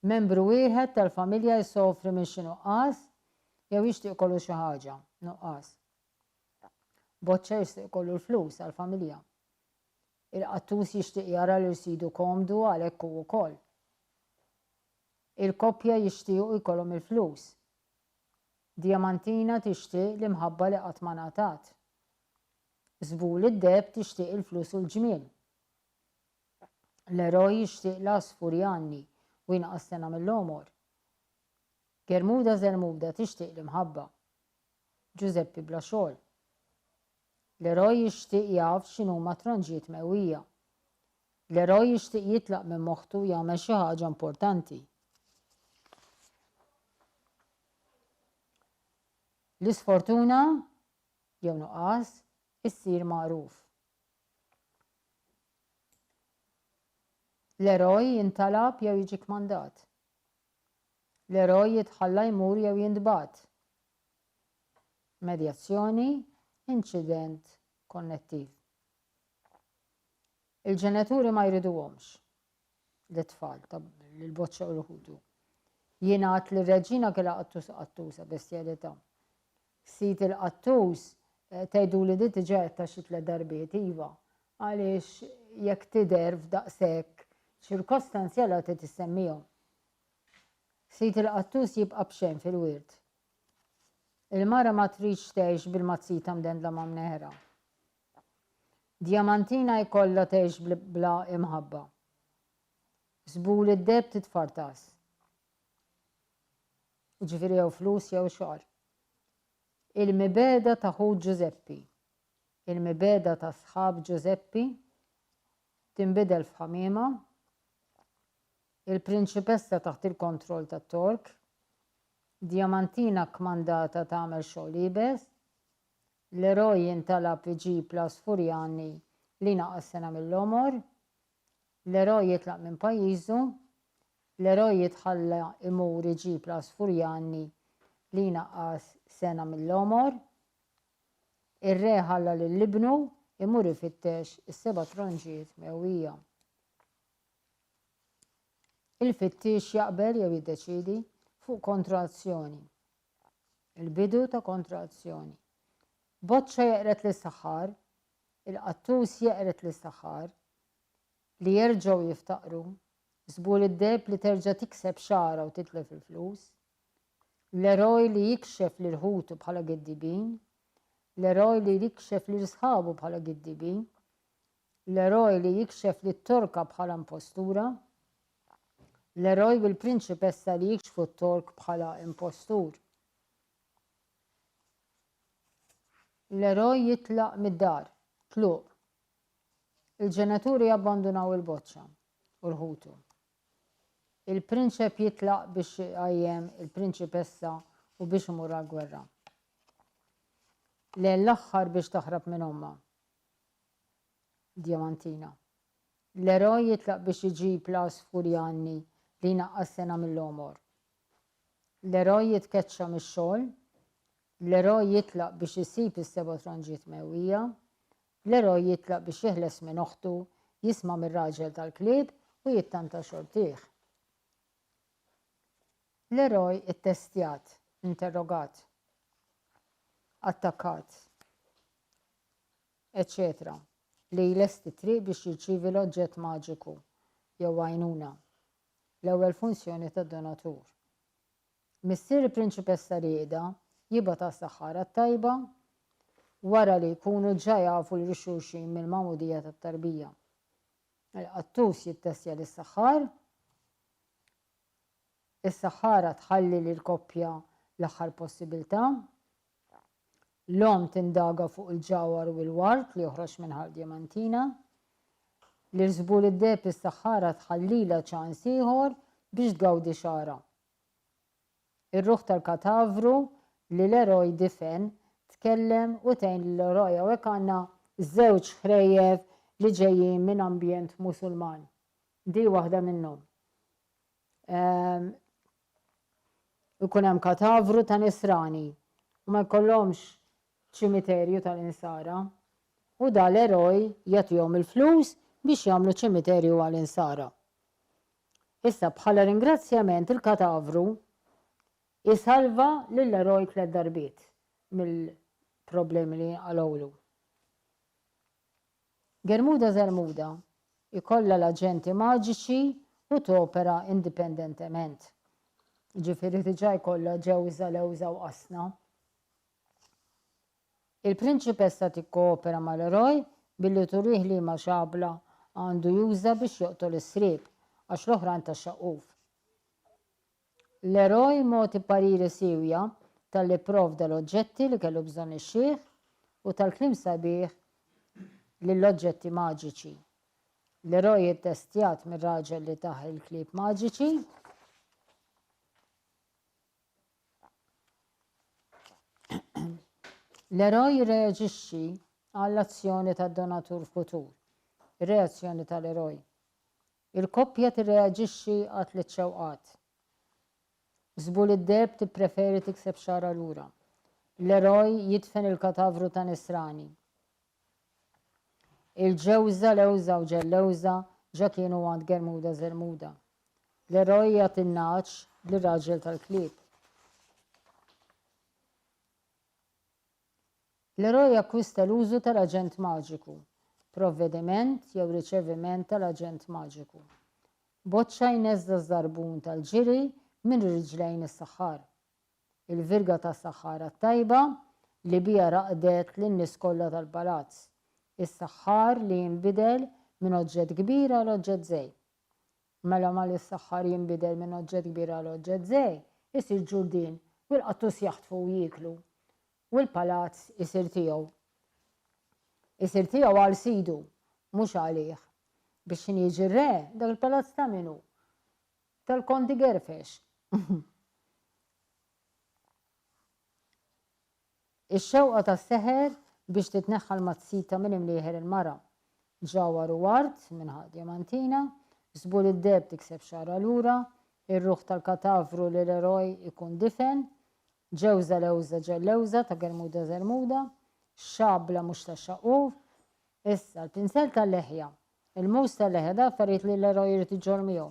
Membru wieħed tal-familja jsofri minn xi nuqqas jew jixtieq ikollu xi ħaġa, nuqqas. Boċċa jixtieq ikollu l-flus għall-familja. Il-qattus jixtieq jara li jsidu komdu għalhekk hu wkoll. Il-koppja jixtiequ jkollhom il-flus. Diamantina tixtieq l-imħabba li qatt ma ngħatat. Żbul id-deb tixtieq il-flus u l-ġmien. L-eroj jixtieq las Furjani u jinqas sena mill-omor. Germuda Zermuda tixtieq l-imħabba. Giuseppe bla xogħol. L-eroj jixtieq jaf x'inhuma tronġiet mewwija. L-eroj jixtieq jitlaq minn moħħtu jagħmel xi ħaġa importanti. L-isfortuna jew nuqqas issir magħruf. L-eroj jintalab jew jiġi kmandat. L-eroj jitħalla jmur jew jintbagħat. Medjazzjoni, inċident konnettiv. Il-ġenituri ma jriduhomx l-tfal l-boċċa u l-ħutu. Jingħad li r-reġina kellha qattusa bestjalita. Sit il-qattus tgħiduli di diġà ta' xi 3 darbiet iva għaliex jekk tidher f'daqshekk ċirkostanzjala tissemmihom. Sit il-qattus jibqa' b'xejn fil-wirt. Il-mara ma tridx tgħix bil-mazzita mdendla ma' mneħra. Diamantina jkollha tgħix bla imħabba. Żbul id-deb titfartas. Ġifieri jew flus jew xogħol. Il-mibeda ta' ħud Giuseppi. Il-mibeda ta' sħab Giuseppi tinbidel f'ħamiema. Il-prinċipessa taħt il-kontroll tat-tork. Diamantina kmandata tagħmel xogħol ibes. L-eroj jintalab iġib las Furjani li naqas sena mill-omor. L-eroj jitlaq minn pajjiżu. L-eroj jitħalla imur iġib las Furjani li naqas sena mill-omor. Ir-re ħalla lill-ibnu imur ifittex is-7 tronġiet mewwija. Il-fittix jaqbel jew jiddeċiedi fuq kontrazzjoni. Il-bidu ta' kontrazzjoni. Boċċa jeqret lis-saħħar, il-qattus jeqret lis-saħħar li jerġgħu jiftaqru, żbul id-deb li terġa' tikseb xara u titlef il-flus, l-eroj li jikxef lil ħutu bħala giddibin, l-eroj li jikxef lil sħabu bħala giddibin, l-eroj li jikxef lit torka bħala impostura, l-eroj bil-prinċipessa li jikxfu t-tork bħala impostur. L-eroj jitlaq mid-dar, tluq. Il-ġenituri jabbandunaw il-boċċa u l-ħutu. Il-prinċep jitlaq biex għajjem il-prinċipessa u biex imur għal-gwerra. L-aħħar biex taħrab minn omma. Diamantina. L-eroj jitlaq biex iġib las Furjani li naqqas sena mill-omor. L-eroj jitkeċċa mix-xogħol. L-eroj jitlaq biex isib is-7 tronġiet mewwija. L-eroj jitlaq biex jeħles minn oħtu, jisma' mir-raġel tal-klieb u jittanta xortih. L-eroj ittestjat, interrogat, attakkat, eccetera. Li jlesti triq biex jirċievi l-oġġett maġiku jew għajnuna. L-ewwel funzjoni tad-donatur. Missier il-prinċipessa rieda jibgħat għas-saħħara tajba wara li jkunu ġa jafu lil xulxin mill-magħmudija tat-tarbija. Il-qattus jittestja lis-saħħar, is-saħħara tħalli lill-koppja l-aħħar possibilità. L-om tindaga fuq il-ġawar u l-wart li joħroġ minħal diamantina. Li żbul id-deb is-saħħara tħallila ċans ieħor biex tgawdi xara. Ir-ruħ tal-katavru li l-eroj difen tkellem u tgħin l-eroj hawnhekk għandna żewġ ħrejjev li ġejjin minn ambjent Musulman. Di waħda minnhom. Ikun hemm katavru ta' nisrani u ma jkollhomx ċimiterju tal-insara u da l-eroj jagħtihom il-flus biex jagħmlu ċimiterju għall-insara. Issa bħala ringrazzjament il-katavru isalva lill-eroj 3 darbiet mill-problemi li għalowlu. Germuda Zermuda ikollha l-aġenti maġiċi u topera indipendentement. Ġifieri diġà jkollha ġewża lewża u qasna. Il-prinċipessa tikkoopera mal-eroj billi turih li ma xabla għandu juża biex joqtol is-sriep għax l-oħra ta' xaqquf. L-eroj moti pariri siwja tal-li provda l-oġġetti li kellu bżonn ix-xieħ u tal-klim sabiħ lill-oġġetti maġiċi. L-eroj ittestjat mir-raġel li taħ il-klieb maġiċi. L-eroj jirreaġixxi għall-azzjoni tad-donatur futur. Ir-reazzjoni tal-eroj. Il-koppja tirreaġixxi għat li ċewqat. Żbul id-derb tippreferi tikseb xara lura. L-eroj jidfen il-katavru ta' nisrani. Il-ġewża lewża u ġellewża ġa kienu għand Germuda Zermuda. L-eroj jagħti n-naċ lir-raġel tal-klieb. L-eroj jakkwista l-użu tal-aġent maġiku, provvediment jew riċeviment tal-aġent maġiku. Boċċa jneżda żarbun tal-ġiri minn riġlejn is-saħħar. Il-virga tas-saħħara tajba li bija raqdet lin-nies kollha tal-palazz. Is-saħħar li jinbidel minn oġġett kbir għal oġġett żgħir. Mela mal is-saħħar jinbidel minn oġġett kbir għal oġġett żgħir, isir ġurdin u l-qattus jaħtfu u jieklu. U l-palazz isir tiegħu. Isir tiegħu għal sidu, mhux għalih. Biex jiġi re, dak il-palazz ta' minu. Tal-Konti Gerfex. Ix-xewqa tas-seħer biex titneħħa l-mazzita minn imlieħer il-mara. Ġawar u wart minn Diamantina, żbul id-deb tikseb xara lura, ir-ruħ tal-katavru li l-eroj ikun difen, ġewża lewża ġellewża ta' Germuda Zermuda, xabla mhux ta' xaquf, issa l-pinsel tal-leħja. Il-mus tal-leħja da affarijiet li l-eroj irid iġor miegħu.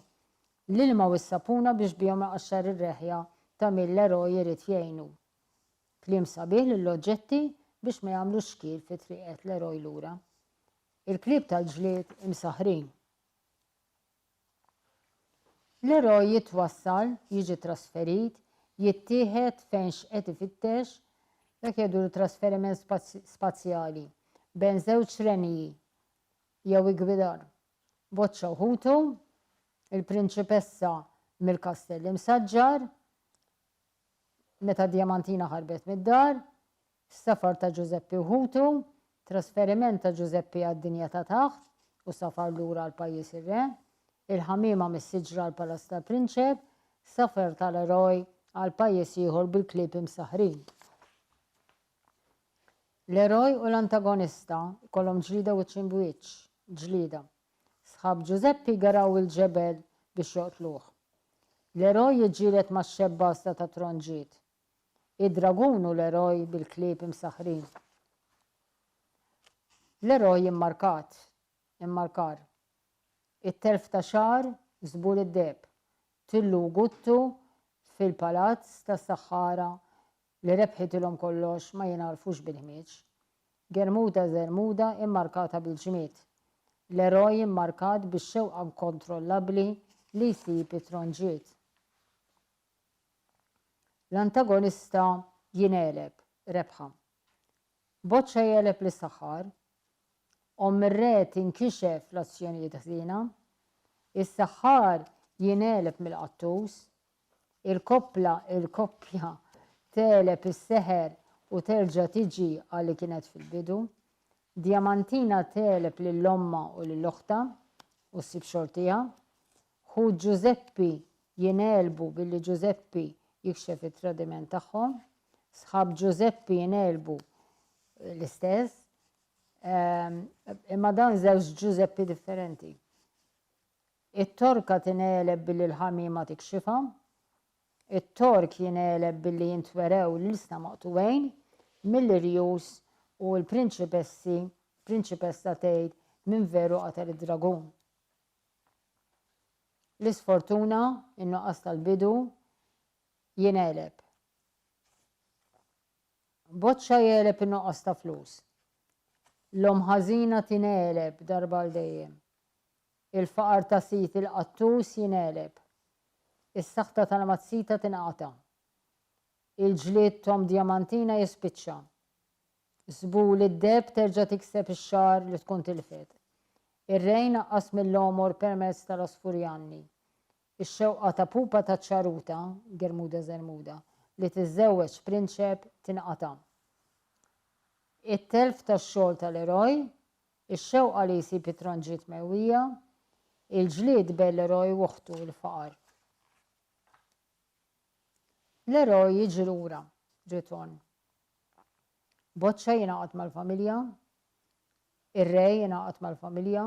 L-ilma u s-sapuna biex bihom iqaxxar ir-reħja ta' mill-eroj irid jgħinu. Kliem sabiħ lill-oġġetti biex ma jagħmlux xkil fi triqet l-eroj lura. Il-klieb tal-ġlied imsaħħrin. L-eroj jitwassal, jiġi trasferit, jittieħed fejn x'qed ifittex dak jgħidu trasferiment spazjali bejn żewġ renji jew igwidar. Boċċa Uħutu, il-prinċipessa mill-kastell imsaġġar, meta Diamantina ħarbet mid-dar, safar ta' Giuseppe Uħutu, trasferiment ta' Giuseppe għad-dinja ta' taħt u safar lura għal-pajjiż ir-re, il-ħamiema mis-siġra għal-palazz tal-prinċep, safar tal-eroj għal-pajjiż ieħor bil-klieb imsaħħrin. L-eroj u l-antagonista kollhom ġlieda wiċċ b'wiċċ, ġlieda. Sħab Giuseppe garaw il-ġebel biex joqtluh. L-eroj jiġġieled max-xebbasta ta' tronġiet. Id-dragun u l-eroj bil-klieb imsaħħrin. L-eroj immarkar. It-telf ta' xar żbul id-deb. Tillu guttu fil-palazz tas-Saħħara li rebħitilhom kollox ma jingħarfux bil-ħmieġ. Germuda Zermuda immarkata bil-ġmied. L-eroj immarkat bix-xewqa inkontrollabbli li jsib it-tronġiet. L-antagonista jingħeleb, rebħa. Boċċa jgħeleb lis-saħħar, ir-re tinkixef l-azzjonijiet ħżiena, is-saħħar jingħeleb mill-qattus, il-koppja teleb is-seħer u terġa' tiġi għalli kienet fil-bidu, Diamantina teleb lill-omma u lill-oħta u ssib xortija, ħu Giuseppe jingħelbu billi Giuseppe jikxef it-tradiment tagħhom, sħab Giuseppe jingħelbu l-istess, imma dan żewġ Giuseppe differenti. It-torka tingħeleb billi l-ħamiema tikxifha, it-tork jingħeleb billi jintwerew l-isna maqtuwejn mill-irjus u l-prinċipessa tgħid minn veru qatel id-dragun. L-isfortuna, in-nuqqas tal-bidu, jingħeleb. Boċċa jgħeleb in-nuqqas ta' flus. L-om ħażina tingħeleb darba l dejjem. Il-faqar ta' sit il-qattus jingħeleb. Is-saħta tal-mazzita tinqata. Il-ġlied Tom Diamantina jispiċċa. Żbul id-deb terġa' tikseb ix-xahar li tkun tilfet. Ir-re naqqas mill-omor permezz tal-Asfurjanni. Ix-xewqa ta' pupa ta' ċaruta, Germuda Zermuda, li tiżżewweġ prinċep tinqata'. It-telf tax-xogħol tal-eroj, ix-xewqa li jsib it-tronġiet mewwija, il-ġlied bejn l-eroj u uħtu l-faqar. L-eroj jiġi lura, ritorn. Boċċa jingħaqad mal-familja, ir-re jingħaqad mal-familja,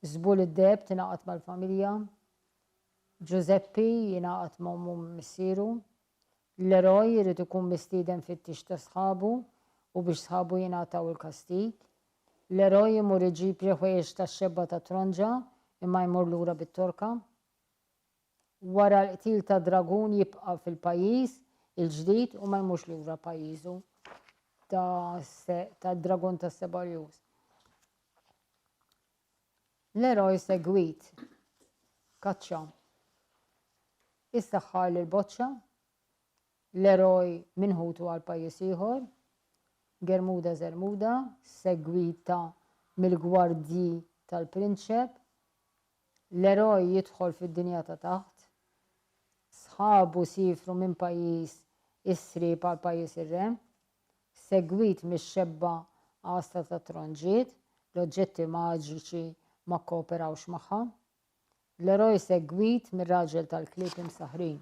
Żbul id-deb tingħaqad mal-familja, Giuseppi jingħaqad ma' ommu missieru, l-eroj jrid ikun mistieden fit-tix ta' sħabu u biex sħabu jingħataw il-kastig, l-eroj imur iġib ħwejjeġ tax-xebba ta' tronġa imma jmur lura bit-torka. Wara l-qtil ta' dragun jibqa' fil-pajjiż il-ġdid u ma jmurx lura pajjiżu ta' dragun ta' Sebarius. L-eroj segwit kaċċa issaħħar lill-boċċa, l-eroj minħutu għal pajjiż ieħor, Germuda Zermuda, segwita mill-gwardji tal-prinċep, l-eroj jidħol fid-dinja ta' taħt, sħabu sifru minn pajjiż isrib għal pajjiż ir-re, segwit mix-xebba għasta ta' tronġiet, l-oġġetti maġiċi ma kooperawx magħha, l-eroj segwit mir-raġel tal-klieb imsaħrin.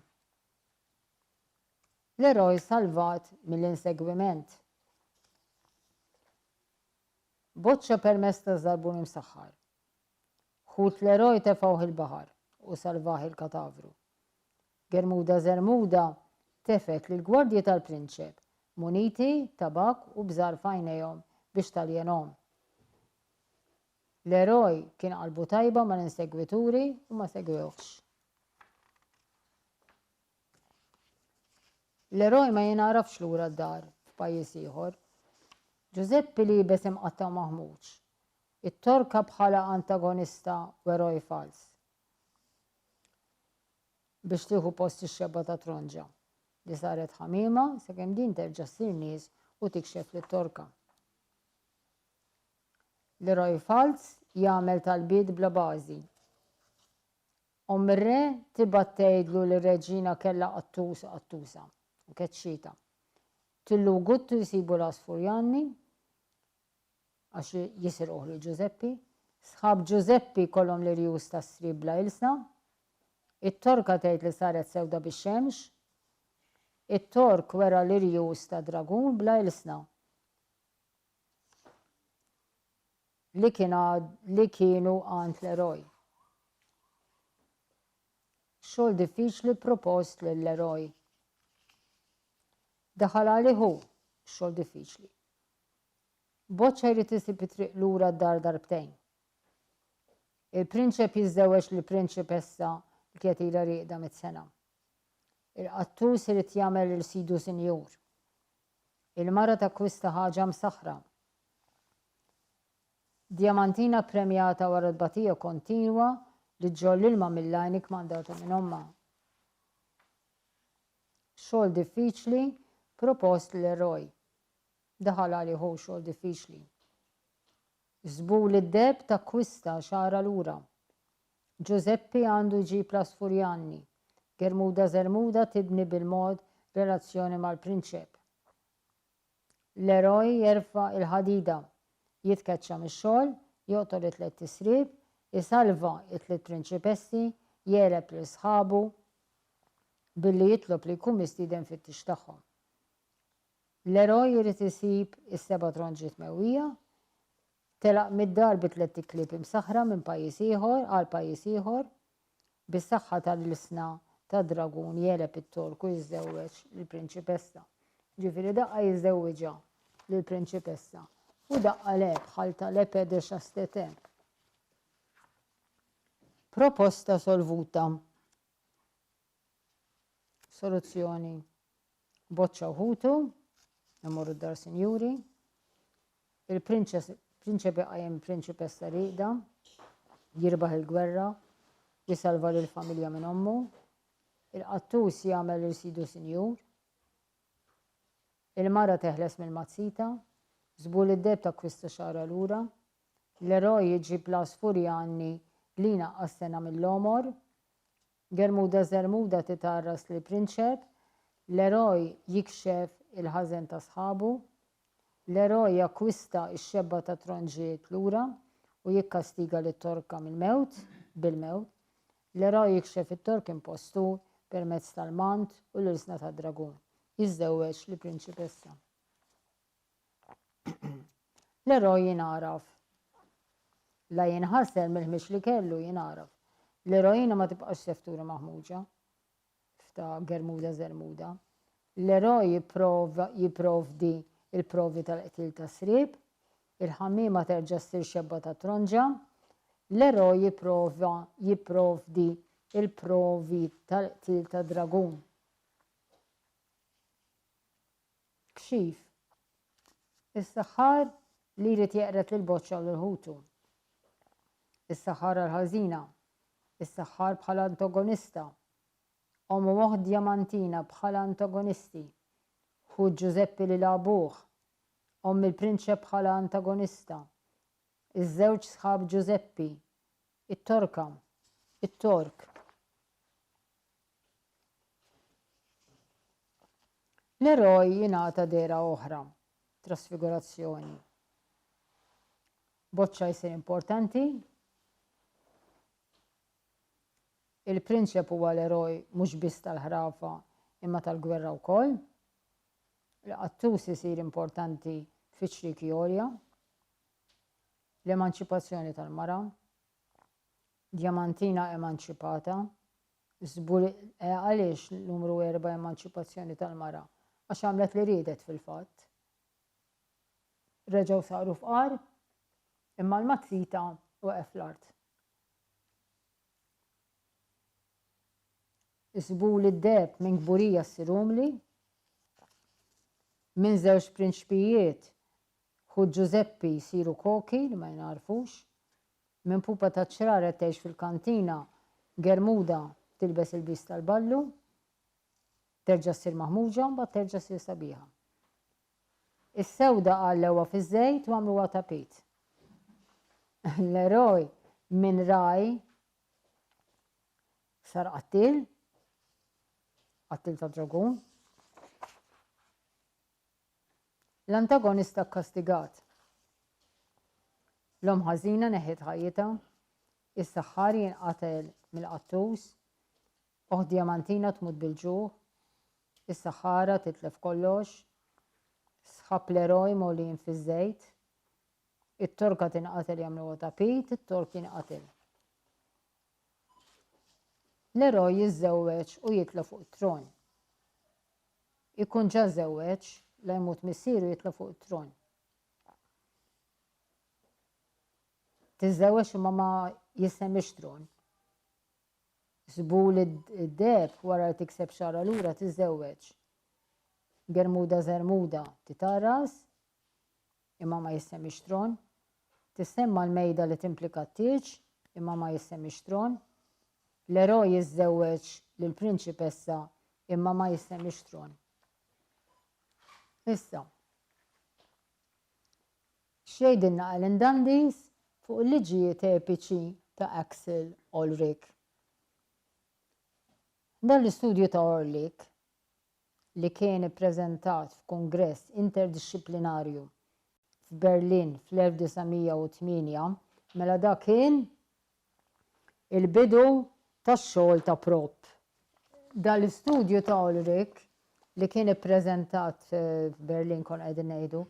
L-eroj salvat mill-insegwiment. Boċċa permezz ta' żarbun imsaħħar. Ħut l-eroj tefgħuh il-baħar u salvah il-katavru. Germuda Zermuda tefet lill-gwardji tal-prinċep muniti, tabak u bżar fajnejhom biex taljenhom. L-eroj kien qalbu tajba ma l-insegwituri u ma segwewx. L-eroj ma jinarafx lura d-dar f'pajjiż ieħor. Giuseppi li besim qatta' maħmuġ. It-torka bħala antagonista u eroj fals. Biex tieħu post ix-xebba ta' tronġa li saret ħamiema sakemm din terġa' ssir nies u tikxef lit-torka. L-eroj fals jagħmel talbiet bla bażi. Omm ir-re tibgħat tgħidlu li r-reġina kellha qattusa u keċċita. Tillu guttu jsibu l-Asfurjanni għax jisirquh lil Giuseppi, sħab Giuseppi kollhom l-irjus tas-srib bla ilsna, it-torka tgħid li saret sewda bix-xemx, it-tork wera l-irjus ta' dragun bla ilsna. Li kienu għand l-eroj. Xogħol diffiċli propost lill-eroj. Daħal għalih hu xogħol diffiċli. Boċċa jrid isib it-triq lura d-dar darbtejn. Il-prinċep jiżżewweġ lill-prinċipessa li kienet ilha rieqda mit-sena. Il-qattus irid jagħmel il-sidu sinjur. Il-mara takkwista ħaġa msaħħra. Diamantina premjata wara tbatija kontinwa li ġġoll l-ilma mill-lajnik mandatu minn omma. Xogħol diffiċli propost l-eroj. Daħal għalih hu xogħol diffiċli. Żbul id-deb takkwista xara lura. Giuseppi għandu jġib l-Asfurjanni. Germuda Zermuda tibni bil-mod relazzjoni mal-prinċep. L-eroj jerfa' il-ħadida, jitkeċċa mix-xogħol, joqtol it-tliet tisrib, isalva it-tliet prinċipessi, jeleb lil sħabu billi jitlob li jkun mistieden fit-tix tagħhom. L-eroj jrid isib is-seba' tronġiet mewwija, telaq mid-dar bi tliet tiklieb imsaħħra minn pajjiż ieħor għal pajjiż ieħor, bis-saħħa tal-ilsna ta' dragun jeleb it-tork u jiżżewweġ lill-prinċipessa. Ġifieri daqqa jiżżewweġha lill-prinċipessa u daqqa leb ħalta lepede xastete. Proposta solvuta. Soluzzjoni. Boċċa uħutu, imorru d-dar sinjuri, il-prinċepi qajjem prinċipessa riqda, jirbaħ il-gwerra, jisalva lill-familja minn ommu, il-qattus jagħmel irsidu sinjur, il-mara teħles mill-mazzita, żbul id-deb takkwista xara lura, L-eroj jiġib l-Asfurjani li naqqas sena mill-omor. Germuda Zermuda titarras li prinċep. L-eroj jikxef il-ħażen ta' sħabu. L-eroj jakkwista x-xebba ta' tronġiet lura u jikkastiga lit-torka bil-mewt. L-eroj jikxef it-tork impostur permezz tal-mant u l-irsna tad dragun. Jiżżewweġ li prinċipessa. L-eroj jinaraf. La jinħassel mill-ħmix li kellu jinaraf. L-erojina ma tibqax seftura maħmuġa f'ta' Germuda Zermuda. L-eroj jipprovdi il-provi tal-qtil ta' srib. Il-ħammima terġa' ssir xebba ta' tronġa. L-eroj jipprovdi il-provi tal-qtil ta' dragun. Kxif. Is-saħħar li jrid jeqret lill-boċċa u l-ħutu. Is-saħħar għall-ħażina. Is-saħħar bħala antagonista. Omu moħħ Diamantina bħala antagonisti. Ħu Giuseppe li l-abuħ. Il-prinċep bħala antagonista. Iż-żewġ sħab Giuseppe. It-torka. It-tork. L-eroj jingħata dera oħra. Trasfigurazzjoni. Boċċa jsir importanti. Il-prinċep huwa l-eroj mhux biss tal-ħrafa imma tal-gwerra wkoll. L-qattus isir importanti fiċ-ċrik jorja. L-emanċipazzjoni tal-mara. Diamantina emanċipata. Għaliex numru 4 emanċipazzjoni tal-mara? Għax għamlet li riedet fil-fatt. Reġgħu saru fqar, imma l-mazzita waqef l-art. Isbuli d-deb minn gburija s-sirumli, minn żewġ prinċpijiet ħu Giuseppe jsiru koki li ma jnarfux, minn pupa ta' ċrara tgħix fil-kantina Germuda tilbes il-bis tal-ballu, terġa' ssir maħmuġa mbagħad terġa' ssir sabiħa. Is-sewda qallewha fiż-żejt u għamluha tapit. L-eroj minn raj sar qattil ta' dragun. L-antagonista kkastigat. L-om ħażina neħħet ħajjita, is-saħħar jinqatel mill-qattus, oħ Diamantina tmut bil-ġuħ, is-saħħara titlef kollox, sħab l-eroj mowlin fiż-żejt, it-torka tinqatel jagħmluha tapit, it-tork jinqatel. L-eroj jiżżewweġ u jitla fuq it-tron. Ikun ġa żewweġ la jmut missieru jitla fuq it-tron. Tiżżewweġ imma ma jissemmix tron. Żbul id-deb wara li tikseb xara lura tiżżewweġ. Germuda Zermuda titarras imma ma jissemmix tron. Tissemma l-mejda li timplika t-tieġ imma ma jissemmix tron. L-eroj jiżżewweġ lill-prinċipessa imma ma jissemmix tron. Issa, xejdilna Ellen Dundies fuq il-liġijiet epiċi ta' Axel Ulrich. Dan l-istudju ta' Ulrich li kien ippreżentat f'kongress interdixxiplinarju f'Berlin fl-1908, mela dak kien il-bidu tax-xogħol ta' Prop. Dan l-istudju ta' Ulrich li kien ippreżentat f'Berlin kon qegħdin ngħidu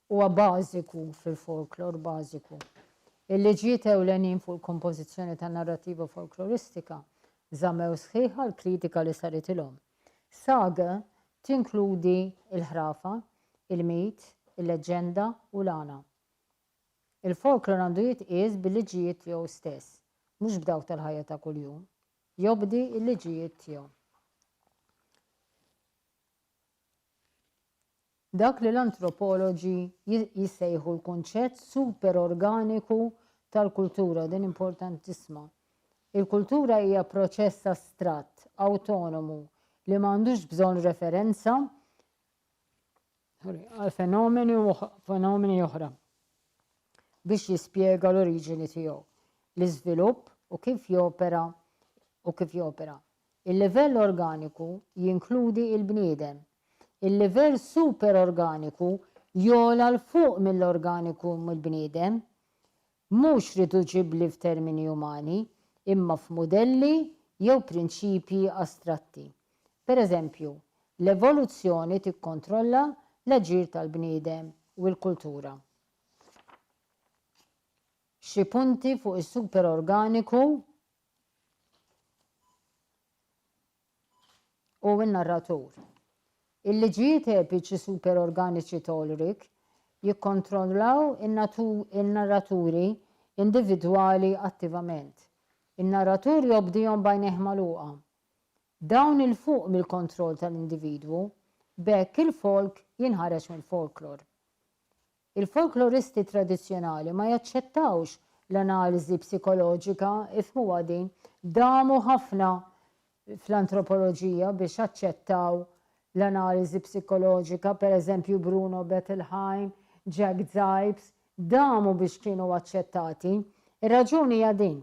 huwa bażiku fil-folklor bażiku. Il-liġijiet ewlenin fuq il-kompożizzjoni tan-narrattiva folkloristika żammew sħiħa l-kritika li saret ilhom. Saga tinkludi il-ħrafa, il-mit, il-leġenda u l-għana. Il-folklor għandu jitqies bil-liġijiet tiegħu stess, mhux b'dawk tal-ħajja ta' kuljum. Jobdi l-liġijiet tiegħu. Dak li l-antropoloġi jissejħu l-kunċett superorganiku tal-kultura, din importantissima. Il-kultura hija proċess astratt, autonomu, li m'għandux bżonn referenza għal fenomeni oħra. biex jispjega l-oriġini tiegħu, l-iżvilupp u kif jopera. Il-livell organiku jinkludi il-bniedem. Il-livell superorganiku jola l-fuq mill-organiku mill-bniedem, mhux riduċibbli f'termini umani, imma f'modelli jew prinċipji astratti. Pereżempju, l-evoluzzjoni tikkontrolla l-aġir tal-bniedem u l-kultura. Xi punti fuq is-superorganiku u n-narratur. Il-liġijiet epiċi superorganiċi Tolric jikkontrollaw in-narraturi individwali attivament. In-narratur jobdihom bajnejh magħluqa. Dawn il-fuq mill-kontroll tal-individwu, b'hekk il-folk jinħareġ mill-folklor. Il-folkloristi tradizzjonali ma jaċċettawx l-analiżi psikoloġika ifhmuha din damu ħafna fl-antropoloġija biex jaċċettaw l-analiżi psikoloġika, pereżempju Bruno Bettelheim, Jack Zipes, damu biex kienu aċċettati. Ir-raġuni hija din.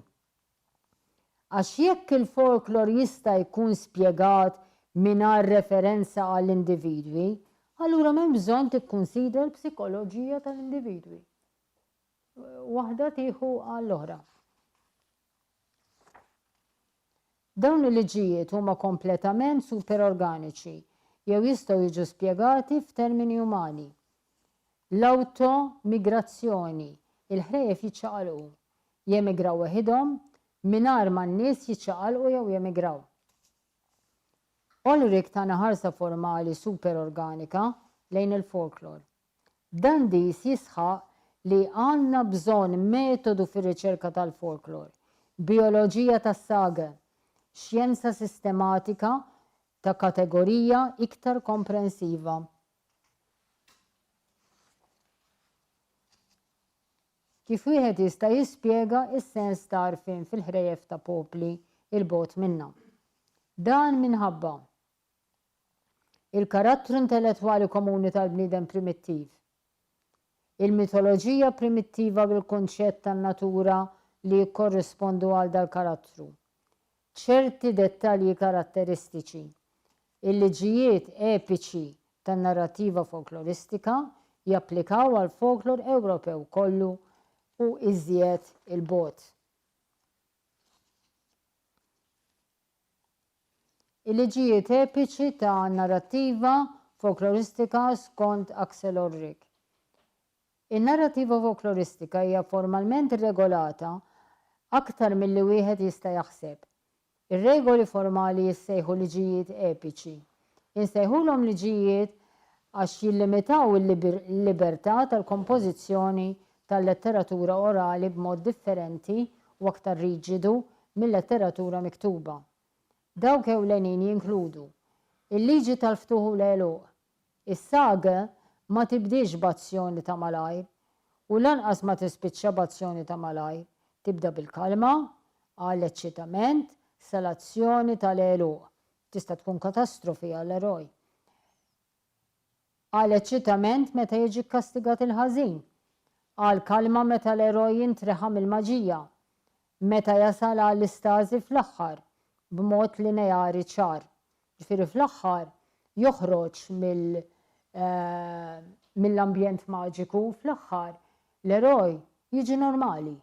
Għax jekk il-folklor jista' jkun spjegat mingħajr referenza għall-individwi, allura m'hemm bżonn tikkunsidra l-psikoloġija tal-individwi. Waħda tieħu għall-oħra. Dawn il-liġijiet huma kompletament superorganiċi jew jistgħu jiġu spjegati f'termini umani. L-automigrazzjoni, il-ħrejjef jiċċaqalqu, jemigraw waħedhom mingħajr ma n-nies jiċċaqalqu jew jemigraw. Ulrich tana ħarsa formali superorganika lejn il-folklor. Dan dis jisħaq li għandna bżonn metodu fir-riċerka tal-folklor, bioloġija tas-saga, xjenza sistematika ta' kategorija iktar komprensiva. Kif wieħed jista' jispjega s-sens ta' għarfien fil-ħrejjef ta' popli il-bogħod minnha. Dan minħabba il-karattru intellettwali komuni tal-bniedem primittiv, il-mitoloġija primittiva bil-konċett tan-natura li jikkorrispondu għal dal-karattru, ċerti dettalji karatteristiċi, il-liġijiet epiċi tan-narrattiva folkloristika japplikaw għal folklor Ewropew kollu u iżjed il-bogħod. Il-liġijiet epiċi ta' narrattiva folkloristika skont Axel Ulrich. In-narrattiva folkloristika hija formalment irregolata aktar milli wieħed jista' jaħseb. Ir-regoli formali jissejħu liġijiet epiċi. Insejħulhom liġijiet għax jillimitaw il-libertà tal-kompożizzjoni tal-letteratura orali b'mod differenti u aktar riġidu mill-letteratura miktuba. Dawk ewlenin jinkludu il-liġi tal-ftuħ u l-għeluq. Is-saga ma tibdiex b'azzjoni ta' malajr u lanqas ma tispiċċa b'azzjoni ta' malajr. Tibda bil-kalma, għal eċċitament, sal-azzjoni tal-għeluq. Tista' tkun katastrofi għall-eroj. Għal eċċitament meta jiġi kkastigat il-ħażin. Għal kalma meta l-eroj jintreħa mill-maġija. Meta jasal għall-istażi fl-aħħar b'mod lineari ċar. Ġifieri fl-aħħar joħroġ mill-ambjent maġiku, fl-aħħar l-eroj jiġi normali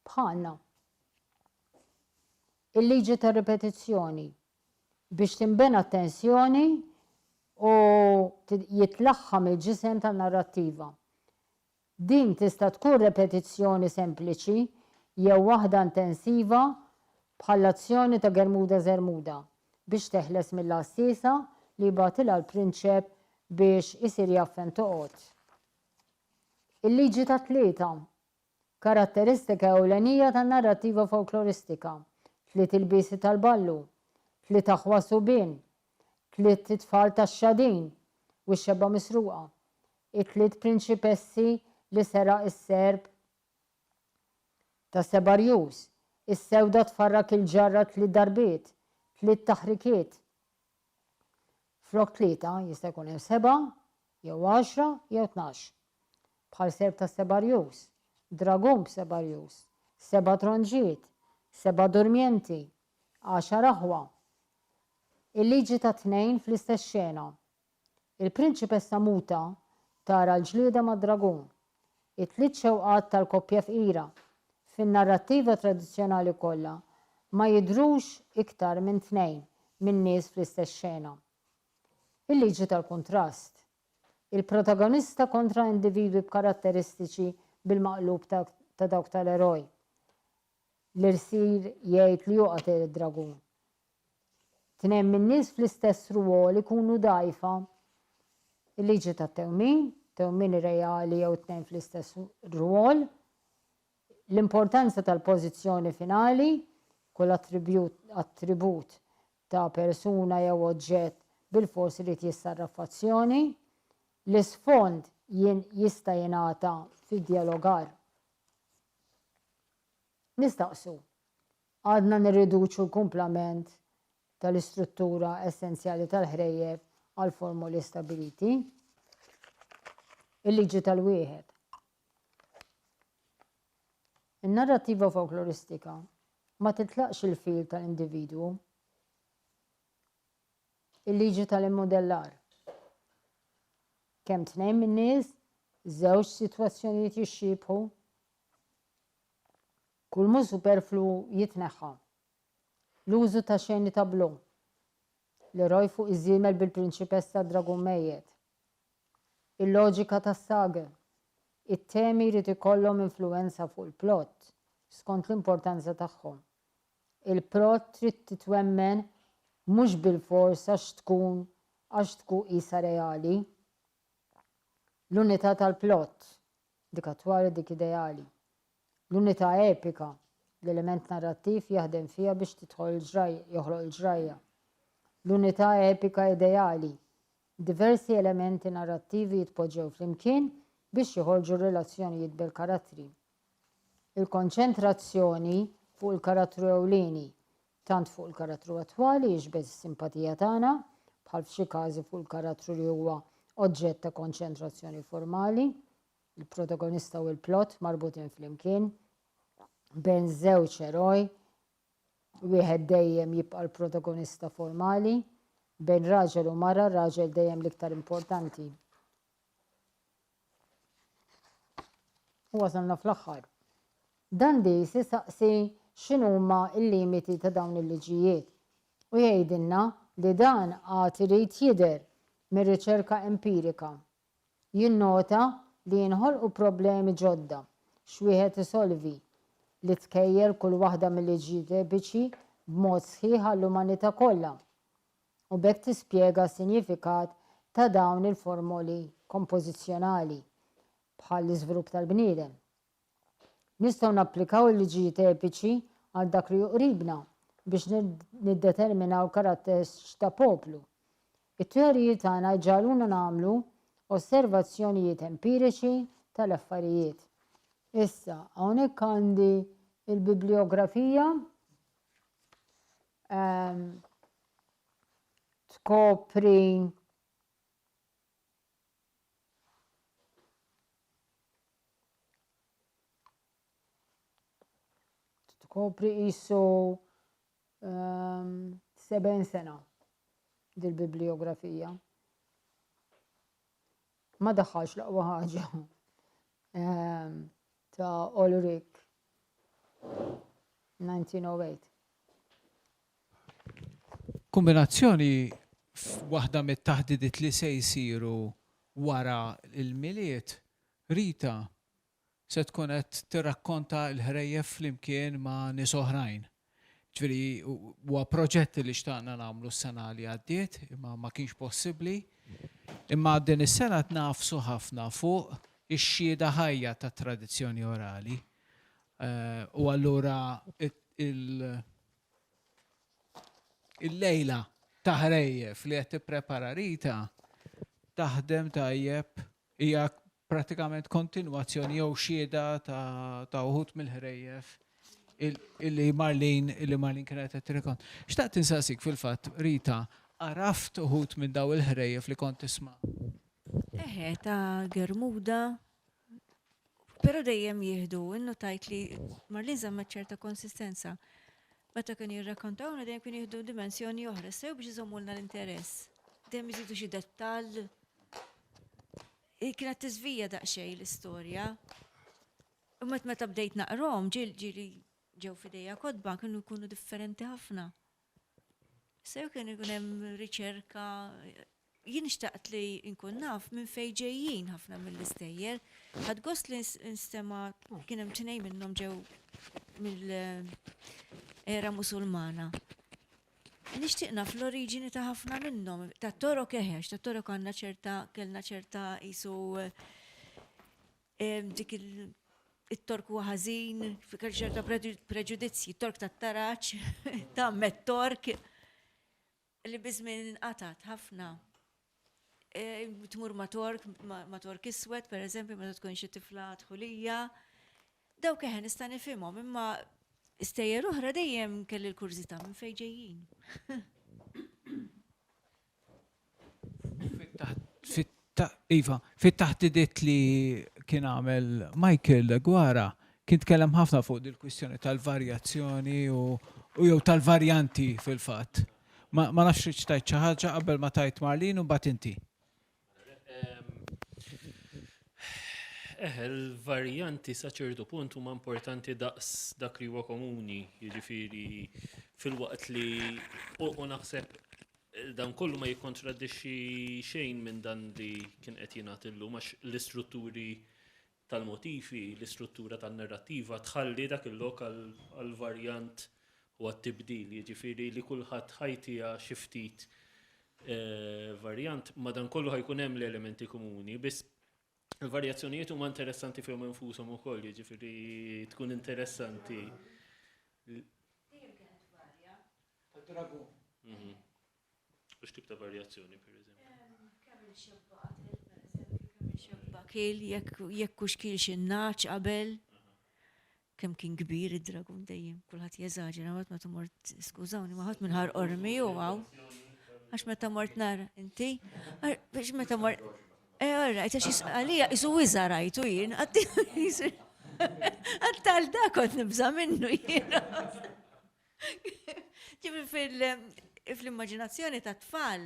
bħalna. Il-liġi ta' ripetizzjoni biex tinbena attenzjoni u jitlaħħam il-ġisem tan-narrattiva. Din tista' tkun repetizzjoni sempliċi jew waħda intensiva bħall-azzjoni ta' Germuda Zermuda biex teħles mill-assisa li jbatilha l-prinċep biex isir jaffen toqgħod. Il-liġi ta' tlieta, karatteristika ewlenija tan-narrattiva folkloristika, tliet il-biesi tal-ballu, tliet aħwa subien, tliet tfal tax-xadin u x-xebba misruqa, it-tliet prinċipessi li seraq is-serb ta' Sebarjus, is-sewda tfarrak il-ġarra tliet darbiet, tliet taħrikiet. Flok tlieta jista' jkun hemm 7, jew 10, jew 12. Bħal serb ta' Sebarjus, dragun b7 rjus, 7 tronġiet, 7 dormjenti, 10 aħwa. Il-liġi ta' 2 fl-istess xena. Il-prinċipessa Muta tara l-ġlieda ma' dragun. It-tliet xewqat tal-koppja fqira fin-narrattiva tradizzjonali kollha ma jidhrux iktar minn 2 minn nies fl-istess xena. Il-liġi tal-kontrast. Il-protagonista kontra individwi b'karatteristiċi bil-maqlub ta' dawk tal-eroj. L-irsir jgħid li joqgħod id-dragun. 2 minn nies fl-istess ruol ikunu dgħajfa. Il-liġi tat-tewmien, tewmien reali jew 2 fl-istess ruol. L-importanza tal-pożizzjoni finali, kull attribut ta' persuna jew oġġett bil-fors li jissarraf f'azzjoni. L-isfond jista' jingħata fid-dialogar. Nistaqsu, għadna nirriduċu l-kumplament tal-istruttura essenzjali tal-ħrejjef għal formuli stabiliti. Il-liġi tal-wieħed. In-narrattiva folkloristika ma titlaqx il-fil tal-individwu. Il-liġi tal-immodellar. Kemm 2 minn nies, 2 sitwazzjonijiet jixxibħu, kull mhu superflu jitneħħa. L-użu ta' xeni ta' blu. L-eroj fuq iż-żiemel bil-prinċipessa dragun mejjed. Il-loġika tas-saga. It-temi jrid ikollhom influwenza fuq il-plott skont l-importanza tagħhom. Il-plott trid titwemmen mhux bil-fors għax tkun qisha reali. L-unità tal-plott, dik attwali dik ideali. L-unità epika, l-element narrattiv jaħdem fiha biex joħloq il-ġrajja. L-unità epika ideali, diversi elementi narrattivi jitpoġġew flimkien biex joħolġu relazzjonijiet bil-karattri. Il-konċentrazzjoni fuq il-karattru ewlieni, tant fuq il-karattru attwali jiġbed is-simpatija tagħna, bħal f'xi każi fuq il-karattru li huwa oġġett ta' konċentrazzjoni formali, il-protagonista u l-plott marbutin flimkien, bejn żewġ eroj, wieħed dejjem jibqa' l-protagonista formali, bejn raġel u mara, raġel dejjem l-iktar importanti. U wasalna fl-aħħar. Dan dis isaqsi x'inhuma l-limiti ta' dawn il-liġijiet u jgħidilna li dan għad irid jidher mir-riċerka empirika. Jinnota li jinħolqu problemi ġodda x'wieħed isolvi li tkejjer kull waħda mill-liġijiet epiċi b'mod sħiħ għall-umanità kollha u bekk tispjega s-sinifikat ta' dawn il-formuli kompożizzjonali bħal l-iżvilupp tal-bniedem. Nistgħu napplikaw il-liġijiet epiċi għal dak li juqribna biex niddeterminaw karatteristiċi ta' poplu. It-teoriji tagħna jġaluna nagħmlu osservazzjonijiet empiriċi tal-affarijiet. Issa, hawnhekk għandi il-bibliografija tkopri qisu 7 sena dil-bibliografija. Ma daħħalx laqwa ħaġa ta' Ulrich 1908. Kombinazzjoni waħda mit-taħdidiet li se jsiru wara il-miliet, Rita se tkun qed tirrakkonta l-ħrejjef flimkien ma' nies oħrajn. Ġifieri huwa proġett li xtaqna nagħmlu s-sena li għaddiet, imma ma kienx possibbli. Imma din is-sena tnafsu ħafna fuq ix-xhieda ħajja tat-tradizzjoni orali. U allura il-lejla ta' ħrejjef li qed tipprepara Rita taħdem tajjeb hija pratikament kontinwazzjoni jew xhieda ta' uħud mill-ħrejjef illi Marlin kienet qed tirrikont. Xtaqt insaqsik fil-fatt, Rita, għaraft uħud minn daw il-ħrejjef li kont tisma'? Ta' Germuda Pero dejjem jieħdu, innu tajt li Marlin zammet ċerta konsistenza. Meta kien jirrakkontawna dejjem kien jieħdu dimensjoni oħra, sew biex iżommulna l-interess. Dejjem iżidu xi dettall. Kienet tiżvija daqsxejn l-istorja. U meta bdejt naqrom, ġieli ġew fidejja kodba kienu jkunu differenti ħafna. Sew kien ikun hemm riċerka, jien xtaqt li nkun naf minn fejn ġejjin ħafna mill-istejjer. Ħadd gost li nstema kien hemm tnejn minnhom ġew mill-era Musulmana. Nixtieq naf l-oriġini ta' ħafna minnhom, ta' torok eħex, ta' torok għandna kellna ċerta qisu dik it-tork huwa ħażin, fikar ċerta preġudizzji, tork tat-taraċ, ta' met-tork li biżmien inqatat ħafna. Tmur ma' tork iswed, per eżempju, meta tkun xi tifla dħulija. Dawk eħen nista' nifhimhom, imma istejjer oħra dejjem kelli l-kurżità minn fejn ġejjin. Iva, fit-taħdidiet li kien għamel Michael Gwara, kien tkellem ħafna fuq il-kwistjoni tal-varjazzjoni u jew tal-varjanti fil-fatt. Ma nafx tajt xi ħaġa qabel ma tajt Marlin u mbagħad inti. Il-varjanti sa ċertu punt huma importanti daqs dak li huwa komuni, jiġifieri fil-waqt li u naħseb dan kollu ma jikkontraddixxi xejn minn dan li kien qed jingħad illum għax l-istrutturi tal-motifi, l-istruttura tan-narrattiva tħalli dak il-lok għall-varjant u għat-tibdil, jiġifieri li kulħadd ħajtija xi ftit varjant, ma dan kollu ħajkun hemm l-elementi komuni, biss il-varjazzjonijiet huma interessanti fihom infushom ukoll, jiġifieri tkun interessanti. Biex tip ta' varjazzjoni, per eżempju? Kemm il-xebbaq, per eżempju, kemm il-xebbaq jekk hux kiel xi naċ qabel, kemm kien kbir id-dragun dejjem, kulħadd jeżaġera, ma mort skużawni, ma ħadd minħar qormi u għaw. Għax meta mort nara, inti? Biex meta mort. Għarrajt, għax għalija, isu wizza rajtu jien, għattal da kont nibza minnu jien. Ġifi fil-immaginazzjoni ta' tfal,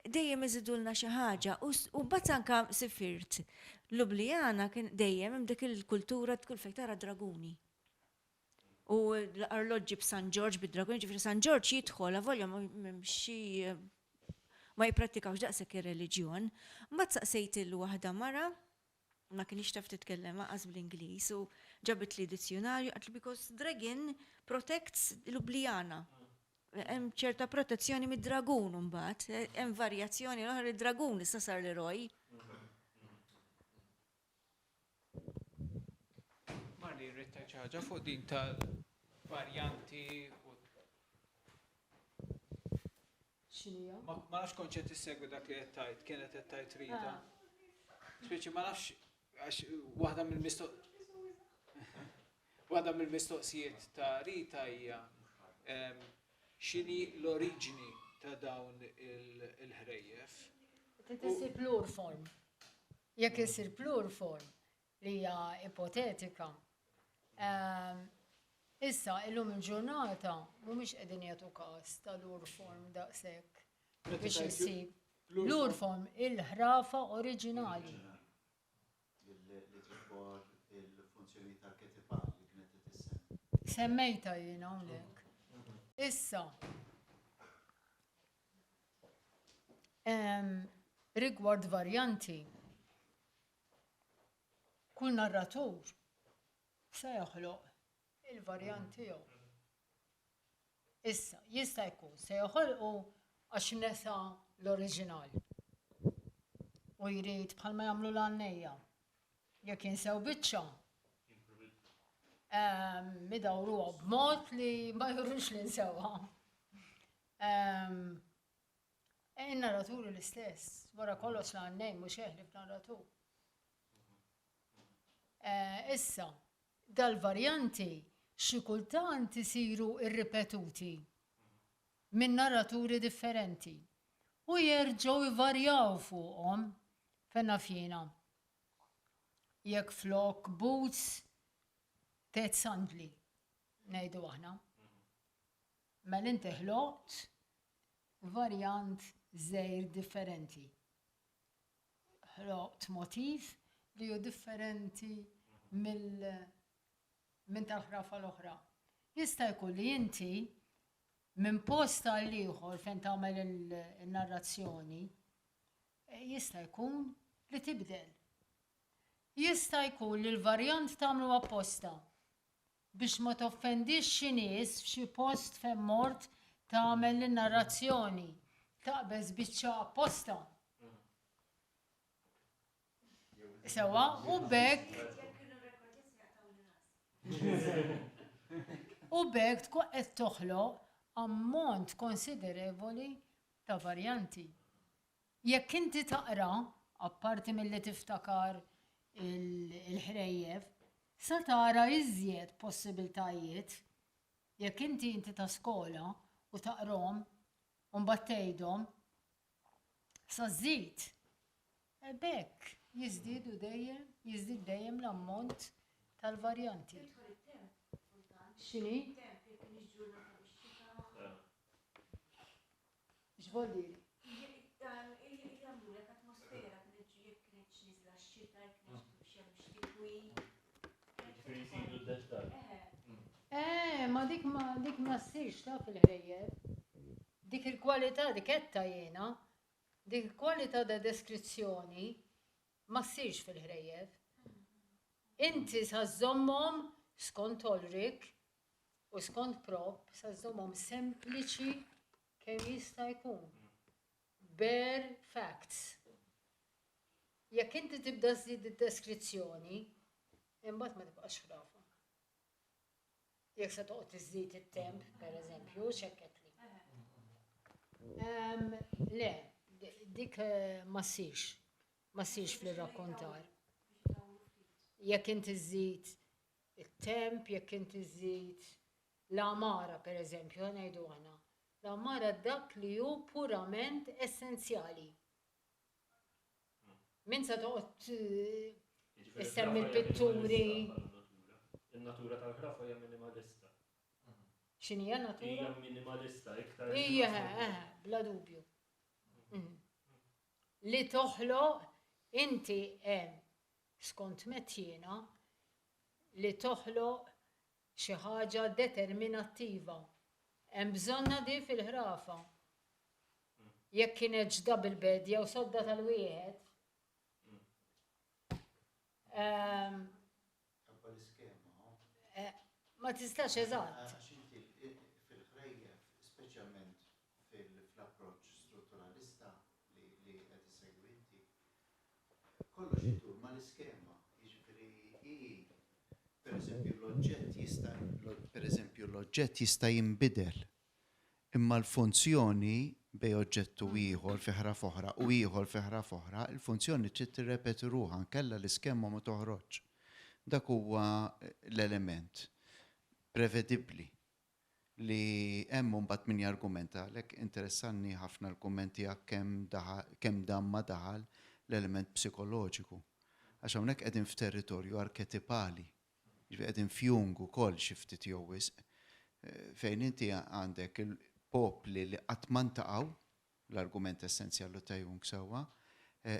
dejjem iżidulna xi ħaġa u mbagħad anke sifirt. Ljubljana kien dejjem hemm dik il-kultura tkun fejn tara draguni. U l-arloġġi b'San George bid-draguni, ġifieri San George jidħol avolja xi ma jipprattikawx daqshekk ir-reliġjon. Mbagħad saqsejt il-waħda mara ma kienx taf titkellem aqas bl-Ingliż u ġabet li dizzjonarju qalt because dragon protects Ljubljana. Hemm ċerta protezzjoni mid-dragun mbagħad, hemm varjazzjoni l-oħra id-dragun issa sar l-eroj. Marli rrid xi ħaġa fuq din tal-varjanti u X'inhija? ma nafx kont qed tissegwi dak li qed tajt, kienet qed tajt Rita. Speċi ma nafx għax waħda mill-mistoqsijiet ta' Rita hija x'inhi l-oriġini ta' dawn il-ħrejjef. Tisir plurform. Jekk isir plurform li hija ipotetika. Issa, illum il-ġurnata mhumiex qegħdin jagħtu każ tal-urform daqshekk biex isib l-urform il-ħrafa oriġinali. Li tibor il-funzjoni tal-ketiba li kienet tisem. Semmejta jien hawnhekk. Issa, rigward varjanti, kull narratur se joħloq il-varjant tiegħu. Issa, jista' jkun se joħolqu għax nesa l-oriġinali. U jrid bħalma jagħmlu l-għannejja. Jekk jinsew biċċa, midawruha b'mod li ma jurrux li nsewha. In-narraturi l-istess, wara kollox l-għannej mhux jeħlif narratur. Issa, dal-varjanti xi kultant isiru irripetuti minn narraturi differenti u jerġgħu jvarjaw fuqhom fejn naf jiena. jekk flok boots tet sandli, ngħidu aħna. Mela inti ħloqt varjant żgħir differenti. Ħloqt motiv li hu differenti minn tal-ħrafa l-oħra. Jista' jkun li inti minn posta l-ieħor fejn tagħmel il-narrazzjoni, jista' jkun li tibdel. Jista' jkun li l-varjant tagħmlu apposta biex ma toffendix xi nies f'xi post fejn mort tagħmel in-narrazzjoni. Taqbeż biċċa apposta. Sewa, u bekk tkun qed toħloq ammont konsiderevoli ta' varjanti. Jekk inti taqra, apparti milli tiftakar il-ħrejjef, sa tara iżjed possibiltajiet. Jekk inti ta' skola u taqrom u mbagħad tgħidhom, sa żid. Bekk jiżdiedu dejjem l-ammont tal-varjanti. X'inhi? X'vol diri? Jagħmlulek atmosfera kienet nizla x-xita, kienet xemx tikwi. Ma dik ma ssirx ta' fil-ħrejjef. Dik il-kwalità dik qed jiena, dik il-kwalità da' deskrizzjoni ma ssirx fil-ħrejjef. Inti sa żommhom skont Ulrich u skont Prop sa żommhom sempliċi kemm jista' jkun. Bare facts. Jekk inti tibda żżid id-deskrizzjoni, imbagħad ma tibqax ħrafa. Jekk se toqgħod iżżid it-temp, pereżempju, xekketli. Le, dik ma ssirx fil-rakkontar. Jekk inti żżid it-temp, jekk inti żżid l-amara, pereżempju, ngħidu aħna. L-amara dak li hu purament essenzjali. Min se toqgħod issemmi l-pitturi. In-natura tal-ħrafa hija minimalista. X'inhi n-natura? Hija minimalista iktar. Hija, bla dubju. Li toħloq inti hemm skont metjina li toħloq xi ħaġa determinattiva. Hemm bżonna di fil-ħrafa. Jekk kienet ġda bil-bedja u sodda tal-wieħed. Ma tistax eżatt. Għax inti fil-ħrejjef, speċjalment fl-approċċ strutturalista li qed isegwi inti, kollox idur mal-iskema. Jiġifieri l-oġġett jista' jinbidel. Imma l-funzjoni bej oġġettu ieħor fi ħraf oħra u ieħor fi ħraf oħra, il-funzjoni trid tirrepeti ruħha nkella l-iskema ma toħroġ. Dak huwa l-element prevedibbli li hemm mbagħad min jargumenta għalhekk interessanni ħafna argument tiegħek kemm dan ma daħal l-element psikoloġiku. Għax hawnhekk qegħdin f'territorju arketipali, qegħdin f'Jung ukoll xi ftit jew wisq fejn inti għandek il-popli li qatt ma ntaqgħu l-argument essenzjali ta' Jung sewwa,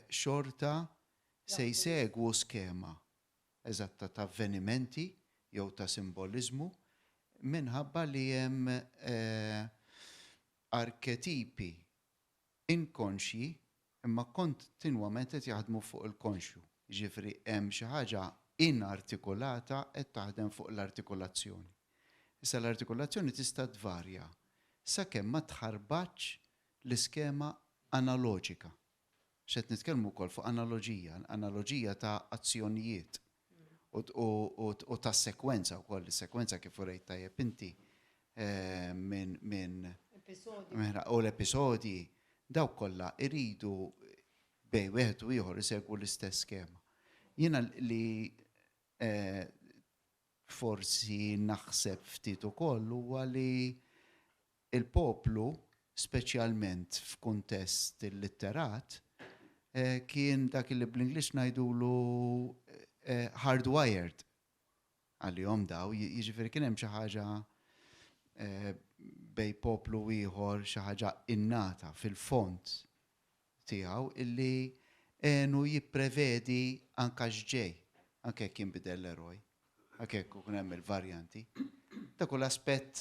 xorta se jsegwu skema eżatta ta' avvenimenti jew ta' simboliżmu minħabba li hemm arketipi inkonxji imma kontinwament qed jaħdmu fuq il-konxju. Ġifri hemm xi ħaġa inartikolata qed taħdem fuq l-artikolazzjoni. Issa l-artikolazzjoni tista' tvarja sakemm ma tħarbax l-iskema analoġika. X'qed nitkellmu wkoll fuq analoġija ta' azzjonijiet u ta' sekwenza wkoll, is-sekwenza kif urejt tajjeb inti minn u l-episodji dawk kollha iridu bej wieħed u ieħor isegwu l-istess skema. Jiena li forsi naħseb ftit ukoll huwa li il-poplu, speċjalment f'kuntest il-litterat, kien dak li bl-Ingliż ngħidulu hardwired għalihom daw, jiġifieri kien hemm xi ħaġa bej poplu ieħor xi ħaġa innata fil-font tiegħu illi għenu jipprevedi anke x'ġej, anke jekk jinbidel l-eroj, anke jekk ikun hemm il-varjanti. Dak hu l-aspett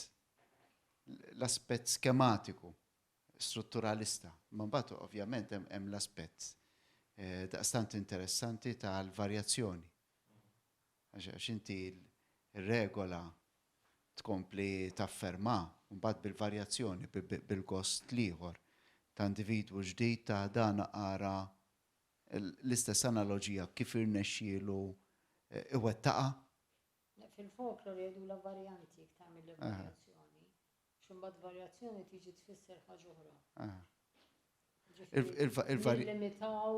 skematiku, strutturalista. Ma mbagħad ovvjament hemm l-aspett daqstant interessanti tal-varjazzjoni. Għax inti l-regola tkompli tafferma, mbagħad bil-varjazzjoni, bil-gost ieħor ta' individwu ġdid ta' dan ara l-istess analoġija kif irnexxielu iwettaqa. Fil-folklor jgħidu varjanti jekk tagħmel varjazzjoni. X'imbagħad varjazzjoni tiġi tfisser ħaġa oħra. Limitaw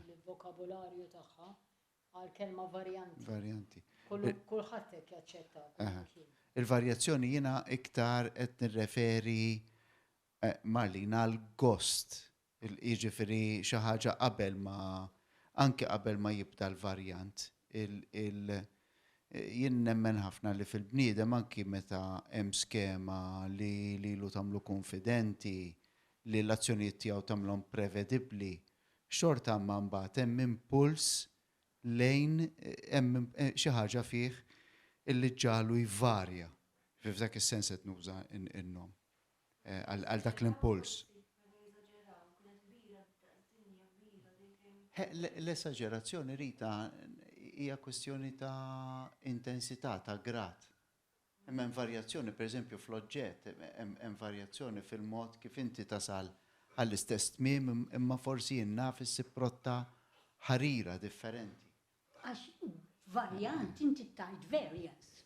il-vokabularju tagħha għal kelma varjanti. Kulħadd hekk jaċċetta. Il-varjazzjoni jiena iktar qed nirreferi Marlina għal gost. Jiġifieri xi ħaġa anke qabel ma jibda l-varjant. Jien nemmen ħafna li fil-bniedem anki meta hemm skema li lilu tagħmlu konfidenti, li l-azzjonijiet tiegħu tagħmlhom prevedibbli, xorta ma mbagħad hemm impuls lejn hemm xi ħaġa fih illi ġalu jvarja. F'dak is-sens qed nuża n-nom għal dak l-impuls. L-esagerazzjoni Rita hija kwestjoni ta' intensità, ta' grad. Hemm varjazzjoni, pereżempju fl-oġġett, hemm varjazzjoni fil-mod kif inti tasal għall-istess tmiem imma forsi jinnaf is-siprotta ħarira differenti. Għax varjant inti tajt variance.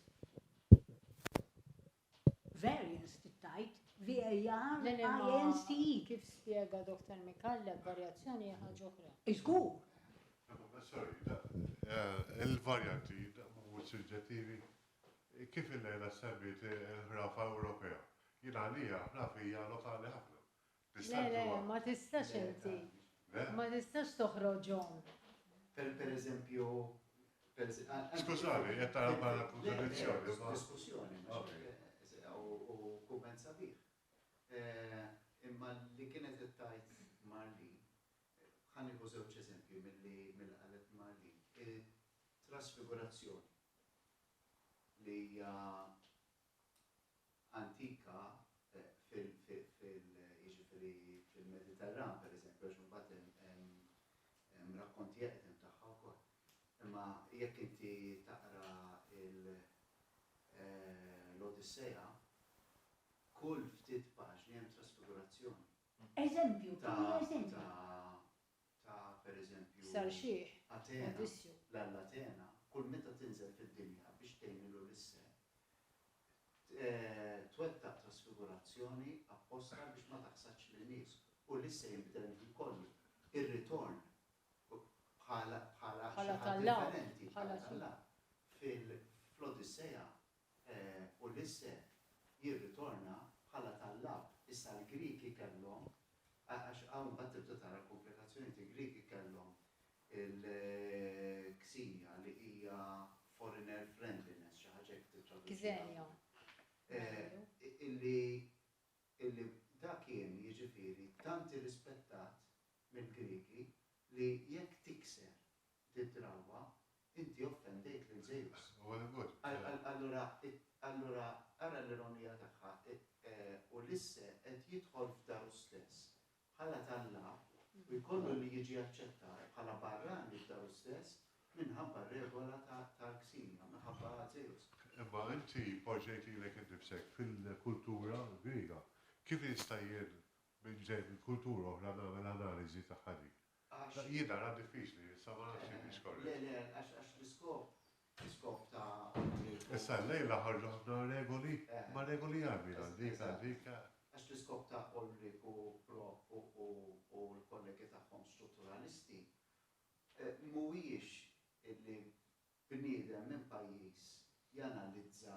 Variance tajt V-A-R-I-N-C. Kif spjega Dr. Mikalla, varjazzjoni hija ħaġa oħra. Iżgur. Il-varjanti mhux suġġettivi kif il-lejla semmit il-ħrafa Ewropea. Jien għalija ħrafa hija lokali ħafna. Le, ma tistax inti. Ma tistax toħroġhom. Per Skużani, qed tara bħala kontradizzjoni. Diskussjoni, u kumment sabiħ. Imma li kienet tajt Marli, ħaniħu żewġ eżempju mill-qalet Marli. Trasfigurazzjoni li hija antika fil-Mediterran, pereżempju, għax mbagħad hemm rakkonti eqdem tagħha wkoll. Imma jekk inti taqra l-Odissea, kull ftit paġni hemm trasfigurazzjoni. Eżempju, eżempju. Ta' pereżempju Sarxieħ. Atena, l-Atena, kull meta tinżel fid-dinja biex tgħinilu l-isse, twettaq trasfigurazzjoni apposta biex ma taħsax lin-nies. U l-isse jinbidel kollu. Ir-ritorn bħala differenti. Fl-Odissea u l-isse jirritorna bħala tal-lab. Issa l-Griki kellhom, għax hawn mbagħad tibda tara komplikazzjoni Griki kellhom il-ksinja li hija foreigner friendliness, xi ħaġa Ksenja. Illi dak kien jiġifieri tant irrispettat mill-Griki li jekk tikser titrawwa inti offendejt lil Zeus. Allura ara l-ironija tagħha u l-isse qed jidħol f'daru stess bħala tal-lab u jkollu li jiġi aċċettat bħala barrani f'daru stess minħabba regola tal-ksinja, minħabba Zeus. Imma inti poġġejt ilek innifsek fil-kultura Griega. Kif jista' jien minn ġej mill-kultura oħra nagħmel analiżi tagħha dik? Jiena ra diffiċli, issa ma nafx biex korrekt. Le, għax l-iskop ta' Issa lejla ħarġu ħafna regoli, ma regoli għamil għandik. Għax l-iskop ta' Ulrich u Bloch u l-kollegi tagħhom strutturalisti mhuwiex illi bniedem minn pajjiż janalizza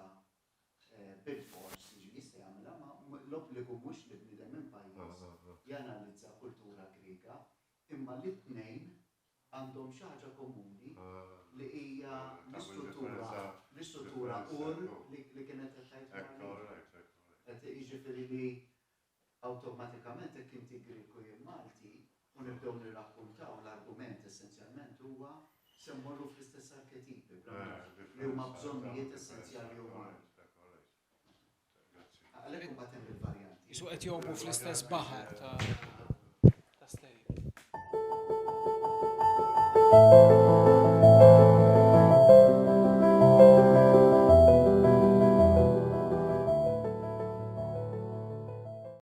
bil-fors jista' jagħmilha, ma l-obbligu mhux li bniedem minn pajjiż janalizza kultura Griega, imma l-itnejn għandhom xi ħaġa komuni li hija Tagħmel l-istruttura ur li kienet qed tgħid qed jiġifieri li awtomatikament hekk inti Griku jien Malti u nibdew nirrakkuntaw l-argument essenzjalment huwa se mmorru fl-istess arketipi li huma bżonnijiet essenzjali umani. Għalhekk imbagħad hemm il-varjanti. Isu qed jogħbu fl-istess baħar ta'